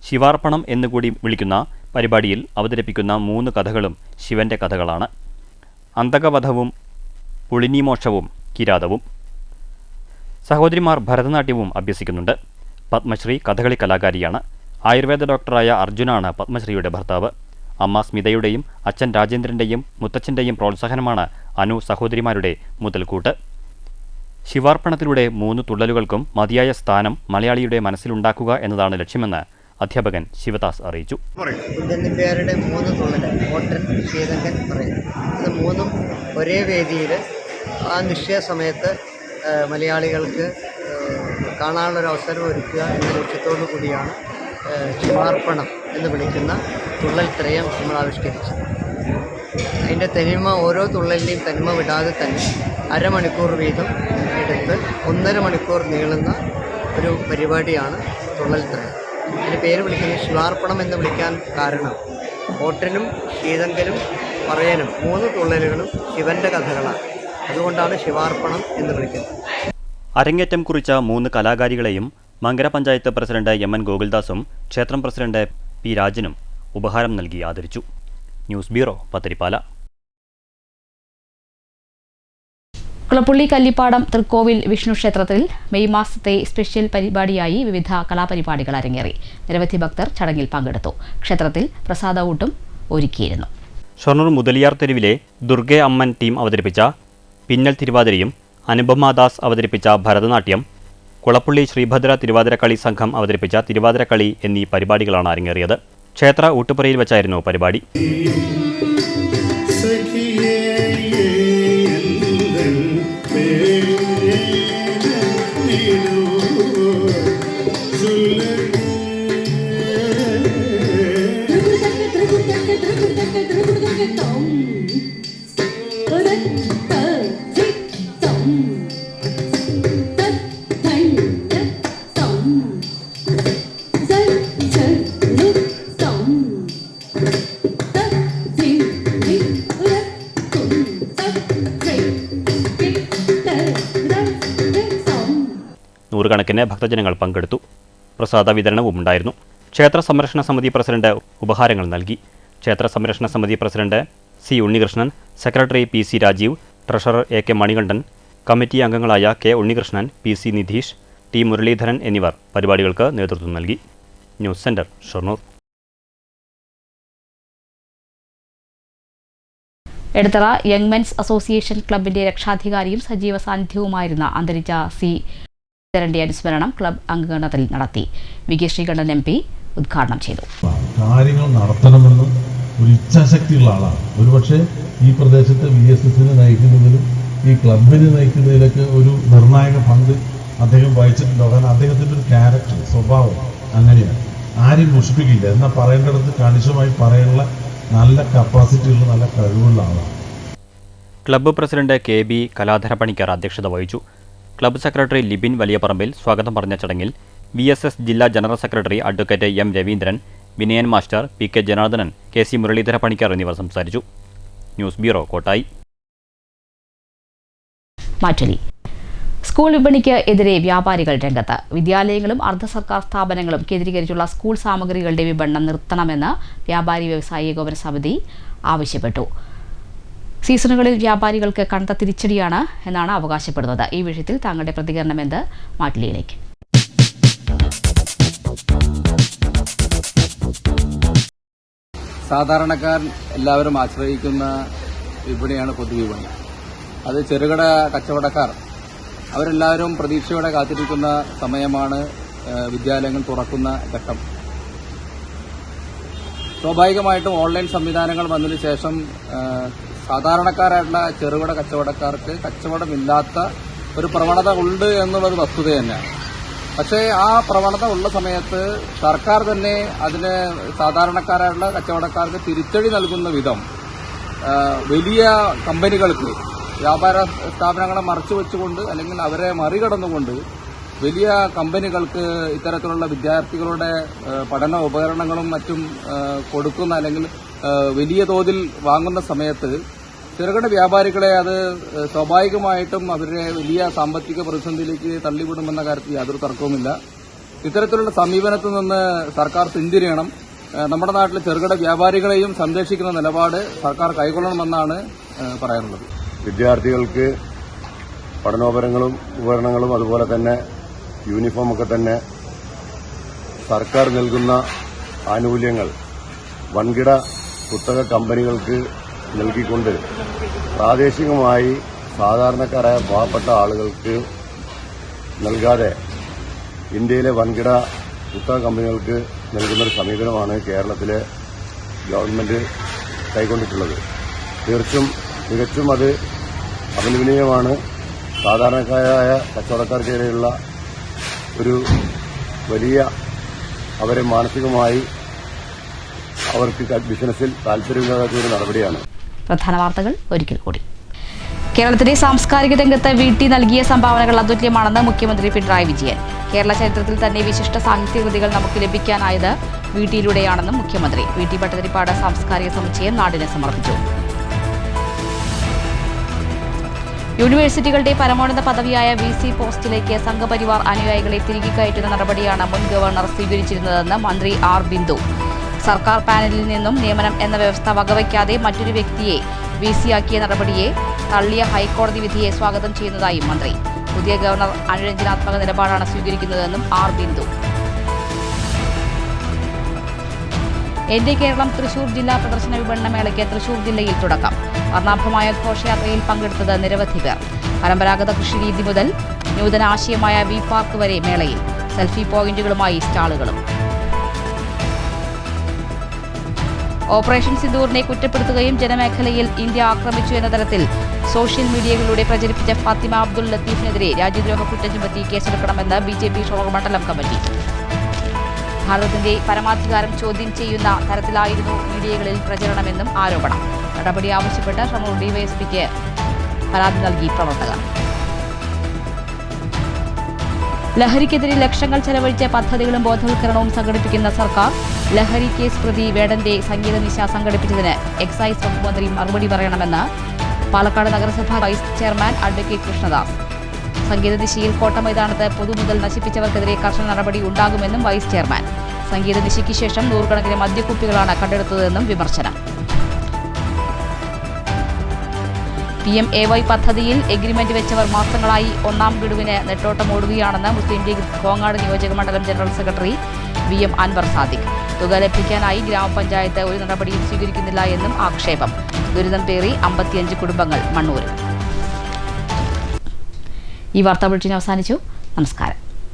ശിവാർപ്പണം എന്നുകൂടി വിളിക്കുന്ന പരിപാടിയിൽ അവതരിപ്പിക്കുന്ന 3 കഥകളും ശിവന്റെ കഥകളാണ്. അന്തകവധവും പുളിനീമോക്ഷവും കിരാതവും. സഹോദരിമാർ ഭരതനാട്യവും അഭ്യസിക്കുന്നുണ്ട്. പത്മശ്രീ കഥകളി കലാകാരിയാണ്. ആയുർവേദ ഡോക്ടറായ അർജുനാണ് പത്മശ്രീയുടെ ഭർത്താവ്. അമ്മ സ്മിതയുടെയും അച്ഛൻ രാജേന്ദ്രൻ്റെയും മുത്തച്ഛൻ്റെയും പ്രോത്സാഹനമാണ് അനു സഹോദരിമാരുടെ മുതൽക്കൂട്ട്. ശിവാർപ്പണത്തിലൂടെ 3 തുള്ളലുകൾക്കും മതിയായ സ്ഥാനം മലയാളിയുടെ മനസ്സിലുണ്ടാക്കുക എന്നതാണ് ലക്ഷ്യമെന്ന് അധ്യാപകൻ ശിവദാസ് അറിയിച്ചു. കുഞ്ചൻനമ്പ്യാരുടെ 3 തുള്ളൽ ഓട്ടൻ ശീതങ്കൻ പറയും. ഇത് 3ഉം ഒരേ വേദിയിൽ ആ നിശ്ചയ സമയത്ത് മലയാളികൾക്ക് കാണാനുള്ളൊരു അവസരം ഒരുക്കുക എന്ന ലക്ഷ്യത്തോടു കൂടിയാണ് ശിവാർപ്പണം എന്ന് വിളിക്കുന്ന തുള്ളൽ ത്രയം നമ്മൾ ആവിഷ്കരിച്ചത്. അതിൻ്റെ തനിമ, ഓരോ തുള്ളലിൻ്റെയും തനിമ വിടാതെ തന്നെ അരമണിക്കൂർ വീതം എടുത്ത് 1.5 മണിക്കൂർ നീളുന്ന ഒരു പരിപാടിയാണ് തുള്ളൽ ത്രയം. അതിൻ്റെ പേര് വിളിക്കുന്നത് ശിവാർപ്പണം എന്ന് വിളിക്കാൻ കാരണം ഓട്ടനും ശീതങ്കനും പറയനും 3 തുള്ളലുകളും ശിവൻ്റെ കഥകളാണ്. അതുകൊണ്ടാണ് ശിവാർപ്പണം എന്ന് വിളിക്കുന്നത്. അരങ്ങേറ്റം കുറിച്ച 3 കലാകാരികളെയും മങ്കര പഞ്ചായത്ത് പ്രസിഡന്റ് എം.എൻ. ഗോകുൽദാസും ക്ഷേത്രം പ്രസിഡന്റ് പി. രാജനും ഉപഹാരം നൽകി ആദരിച്ചു. News bureau, Pathirippala. കുളപ്പുള്ളി കല്ലിപ്പാടം തൃക്കോവിൽ വിഷ്ണു ക്ഷേത്രത്തിൽ മെയ് മാസത്തെ സ്പെഷ്യൽ പരിപാടിയായി വിവിധ കലാപരിപാടികൾ അരങ്ങേറി. നിരവധി ഭക്തർ ചടങ്ങിൽ പങ്കെടുത്തു. ക്ഷേത്രത്തിൽ പ്രസാദഊട്ടും ഒരുക്കിയിരുന്നു. ഷൊർണൂർ മുതലിയാർ തെരുവിലെ ദുർഗെ അമ്മൻ ടീം അവതരിപ്പിച്ച പിന്നൽ തിരുവാതിരയും അനുപമാദാസ് അവതരിപ്പിച്ച ഭരതനാട്യം, കുളപ്പുള്ളി ശ്രീഭദ്ര തിരുവാതിരക്കളി സംഘം അവതരിപ്പിച്ച തിരുവാതിരക്കളി എന്നീ പരിപാടികളാണ് അരങ്ങേറിയത്. ക്ഷേത്ര ഊട്ടുപുരയിൽ വെച്ചായിരുന്നു പരിപാടി. നൂറുകണക്കിന് ഭക്തജനങ്ങൾ പങ്കെടുത്തു. പ്രസാദ വിതരണവും ഉണ്ടായിരുന്നു. ക്ഷേത്ര സംരക്ഷണ സമിതി പ്രസിഡന്റ് ഉപഹാരങ്ങൾ നൽകി. ക്ഷേത്ര സംരക്ഷണ സമിതി president C. Unnikrishnan, secretary P. C. Rajeev, treasurer A. K. Manikandan, committee അംഗങ്ങളായ K. Unnikrishnan, P. C. Nidheesh, T. Muraleedharan എന്നിവർ പരിപാടികൾക്ക് നേതൃത്വം നൽകി. News centre, Shoranur. Edathara young men's association ക്ലബിന്റെ രക്ഷാധികാരിയും സജീവ സാന്നിധ്യവുമായിരുന്ന അന്തരിച്ച സി. ന്റെ അനുസ്മരണം ക്ലബ് അംഗഗണത്തിൽ നടത്തി. വി. കെ. ശ്രീകണ്ഠൻ MP ഉദ്ഘാടനം ചെയ്തു. കാര്യങ്ങൾ നടത്തണമെന്ന് ഒരു ഇച്ഛാശക്തിയുള്ള ആളാണ്. ഒരുപക്ഷെ ഈ പ്രദേശത്ത് VSSനെ നയിക്കുന്നതിലും ഈ ക്ലബിനെ നയിക്കുന്നതിലൊക്കെ ഒരു നിർണായക പങ്ക് അദ്ദേഹം വഹിച്ചിട്ടുണ്ടോ. കാരണം അദ്ദേഹത്തിൻ്റെ ഒരു ക്യാരക്ടർ, സ്വഭാവം അങ്ങനെയാണ്. ആരും മുഷിപ്പിക്കില്ല. എന്നാൽ പറയേണ്ടിടത്ത് കണിശമായി പറയാനുള്ള നല്ല കപ്പാസിറ്റിയുള്ള, നല്ല കഴിവുള്ള ആളാണ്. ക്ലബ്ബ് പ്രസിഡന്റ് KB കലാധര പണിക്കർ അധ്യക്ഷത വഹിച്ചു. ക്ലബ്ബ് സെക്രട്ടറി ലിബിൻ വലിയപറമ്പിൽ സ്വാഗതം പറഞ്ഞ ചടങ്ങിൽ VSS ജില്ലാ general secretary advocate M. Raveendran, Vinayan master, PK Janardhanan, KC Muraleedhara Panicker എന്നിവർ സംസാരിച്ചു. News bureau, Kottayi. മാറ്റലി സ്കൂൾ വിപണിക്ക് എതിരെ വ്യാപാരികൾ രംഗത്ത്. വിദ്യാലയങ്ങളും അർദ്ധ സർക്കാർ സ്ഥാപനങ്ങളും കേന്ദ്രീകരിച്ചുള്ള സ്കൂൾ സാമഗ്രികളുടെ വിപണനം നിർത്തണമെന്ന് വ്യാപാരി വ്യവസായി ഏകോപന സമിതി ആവശ്യപ്പെട്ടു. സീസണുകളിൽ വ്യാപാരികൾക്ക് കനത്ത തിരിച്ചടിയാണ് എന്നാണ് അവകാശപ്പെടുന്നത്. ഈ വിഷയത്തിൽ തങ്ങളുടെ പ്രതികരണം എന്ത്? മാറ്റിലേക്ക്. സാധാരണക്കാരൻ എല്ലാവരും ആശ്രയിക്കുന്ന വിപണിയാണ് പൊതുവിപണി. അത് ചെറുകിട കച്ചവടക്കാർ അവരെല്ലാവരും പ്രതീക്ഷയോടെ കാത്തിരിക്കുന്ന സമയമാണ് വിദ്യാലയങ്ങൾ തുറക്കുന്ന ഘട്ടം. സ്വാഭാവികമായിട്ടും ഓൺലൈൻ സംവിധാനങ്ങൾ വന്നതിന് ശേഷം സാധാരണക്കാരായിട്ടുള്ള ചെറുകിട കച്ചവടക്കാർക്ക് കച്ചവടമില്ലാത്ത ഒരു പ്രവണത ഉണ്ട് എന്നുള്ളത് വസ്തുത തന്നെയാണ്. പക്ഷേ ആ പ്രവണത ഉള്ള സമയത്ത് സർക്കാർ തന്നെ അതിന് സാധാരണക്കാരായിട്ടുള്ള കച്ചവടക്കാർക്ക് തിരിച്ചടി നൽകുന്ന വിധം വലിയ കമ്പനികൾക്ക് വ്യാപാര സ്ഥാപനങ്ങളെ മറച്ചു വെച്ചുകൊണ്ട് അല്ലെങ്കിൽ അവരെ മറികടന്നുകൊണ്ട് വലിയ കമ്പനികൾക്ക് ഇത്തരത്തിലുള്ള വിദ്യാർത്ഥികളുടെ പഠന ഉപകരണങ്ങളും മറ്റും കൊടുക്കുന്ന അല്ലെങ്കിൽ വലിയ തോതിൽ വാങ്ങുന്ന സമയത്ത് ചെറുകിട വ്യാപാരികളെ അത് സ്വാഭാവികമായിട്ടും അവരുടെ വലിയ സാമ്പത്തിക പ്രതിസന്ധിയിലേക്ക് തള്ളിവിടുമെന്ന കാര്യത്തിൽ യാതൊരു തർക്കവുമില്ല. ഇത്തരത്തിലുള്ള സമീപനത്തിൽ നിന്ന് സർക്കാർ പിന്തിരിയണം. നമ്മുടെ നാട്ടിലെ ചെറുകിട വ്യാപാരികളെയും സംരക്ഷിക്കുന്ന നിലപാട് സർക്കാർ കൈക്കൊള്ളണമെന്നാണ് പറയാനുള്ളത്. വിദ്യാർത്ഥികൾക്ക് പഠനോപകരണങ്ങളും ഉപകരണങ്ങളും അതുപോലെ തന്നെ യൂണിഫോമൊക്കെ തന്നെ സർക്കാർ നൽകുന്ന ആനുകൂല്യങ്ങൾ വൻകിട കുത്തക കമ്പനികൾക്ക് നൽകിക്കൊണ്ട് പ്രാദേശികമായി സാധാരണക്കാരായ പാവപ്പെട്ട ആളുകൾക്ക് നൽകാതെ ഇന്ത്യയിലെ വൻകിട കുത്തക കമ്പനികൾക്ക് നൽകുന്നൊരു സമീപനമാണ് കേരളത്തിലെ ഗവൺമെന്റ് കൈക്കൊണ്ടിട്ടുള്ളത്. തികച്ചും അത് അപലപനീയമാണ്. സാധാരണക്കാരായ കച്ചവടക്കാർക്കെതിരെയുള്ള ഒരു വലിയ അവരെ മാനസികമായി അവർക്ക് ബിസിനസ്സിൽ താല്പര്യമില്ലാത്ത ഒരു നടപടിയാണ്. പ്രധാന വാർത്തകൾ ഒരിക്കൽ കൂടി. കേരളത്തിന്റെ സാംസ്കാരിക രംഗത്ത് വീട്ടി നൽകിയ സംഭാവനകൾ അതുല്യമാണെന്ന് മുഖ്യമന്ത്രി പിണറായി വിജയൻ. കേരള ചരിത്രത്തിൽ തന്നെ വിശിഷ്ട സാഹിത്യകൃതികൾ നമുക്ക് ലഭിക്കാനായത് വീട്ടിയിലൂടെയാണെന്നും മുഖ്യമന്ത്രി. വീട്ടി ഭട്ടതിരിപ്പാട് സാംസ്കാരിക സമുച്ചയം നാടിന് സമർപ്പിച്ചു. യൂണിവേഴ്സിറ്റികളുടെ പരമോന്നത പദവിയായ VC പോസ്റ്റിലേക്ക് സംഘപരിവാർ അനുയായികളെ തിരികെ കയറ്റുന്ന നടപടിയാണ് മുൻ ഗവർണർ സ്വീകരിച്ചിരുന്നതെന്ന് മന്ത്രി R. ബിന്ദു. സർക്കാർ പാനലിൽ നിന്നും നിയമനം എന്ന വ്യവസ്ഥ വകവയ്ക്കാതെ മറ്റൊരു വ്യക്തിയെ VC ആക്കിയ നടപടിയെ തള്ളിയ ഹൈക്കോടതി വിധിയെ സ്വാഗതം ചെയ്യുന്നതായും മന്ത്രി. പുതിയ ഗവർണർ അനുരഞ്ജനാത്മക നിലപാടാണ് സ്വീകരിക്കുന്നതെന്നും R. ബിന്ദു. എന്റെ കേരളം തൃശൂർ ജില്ലാ പ്രദർശന വിപണന മേളയ്ക്ക് തൃശൂർ ജില്ലയിൽ തുടക്കം. വർണ്ണാഭമായ ഘോഷയാത്രയിൽ പങ്കെടുത്തത് നിരവധി പേർ. പരമ്പരാഗത കൃഷിരീതി മുതൽ നൂതന ആശയമായ വി പാർക്ക് വരെ മേളയിൽ. സെൽഫി പോയിന്റുകളുമായി സ്റ്റാളുകളും. ഓപ്പറേഷൻ സിന്ദൂറിനെ കുറ്റപ്പെടുത്തുകയും ജനമേഖലയിൽ ഇന്ത്യ ആക്രമിച്ചു എന്ന തരത്തിൽ സോഷ്യൽ മീഡിയകളിലൂടെ പ്രചരിപ്പിച്ച ഫാത്തിമ അബ്ദുൽ ലത്തീഫിനെതിരെ രാജ്യദ്രോഹ കുറ്റം ചുമത്തി കേസെടുക്കണമെന്ന് BJP ഷൊർണൂർ മണ്ഡലം കമ്മിറ്റി. ഭാരതത്തിന്റെ പരമാധികാരം ചോദ്യം ചെയ്യുന്ന തരത്തിലായിരുന്നു മീഡിയകളിൽ പ്രചരണമെന്നും ആരോപണം. നടപടി ആവശ്യപ്പെട്ട് ഷൊർണൂർ ഡിവൈഎസ്പിക്ക് പരാതി നൽകി പ്രവർത്തകർ. ലഹരിക്കെതിരെ ലക്ഷങ്ങൾ ചെലവഴിച്ച പദ്ധതികളും ബോധവൽക്കരണവും സംഘടിപ്പിക്കുന്ന സർക്കാർ ലഹരി കേസ് പ്രതി വേടന്റെ സംഗീത നിശ സംഘടിപ്പിച്ചതിന് എക്സൈസ് വകുപ്പ് മന്ത്രി മറുപടി പറയണമെന്ന് പാലക്കാട് നഗരസഭ വൈസ് ചെയർമാൻ അഡ്വക്കേറ്റ് കൃഷ്ണദാസ്. സംഗീത ദിശയിൽ കോട്ടമൈതാനത്ത് പൊതുമുതൽ നശിപ്പിച്ചവർക്കെതിരെ കർശന നടപടി ഉണ്ടാകുമെന്നും വൈസ് ചെയർമാൻ. സംഗീത ദിശയ്ക്ക് ശേഷം നൂറുകണക്കിന് മദ്യക്കുപ്പികളാണ് കണ്ടെടുത്തതെന്നും വിമർശനം. PMAY പദ്ധതിയിൽ എഗ്രിമെന്റ് വെച്ചവർ മാസങ്ങളായി ഒന്നാം ഗഡുവിന് നെട്ടോട്ടമോടുകയാണെന്ന് മുസ്ലിം ലീഗ് കോങ്ങാട് നിയോജക മണ്ഡലം general secretary VM Anwar Sadiq. തുക ലഭിക്കാനായി ഗ്രാമപഞ്ചായത്ത് ഒരു നടപടിയും സ്വീകരിക്കുന്നില്ല എന്നും ആക്ഷേപം. ദുരിതം പേറി 55 കുടുംബങ്ങൾ മണ്ണൂരിൽ. ഈ വാർത്താ ബുള്ളറ്റിൻ അവസാനിച്ചു. നമസ്കാരം.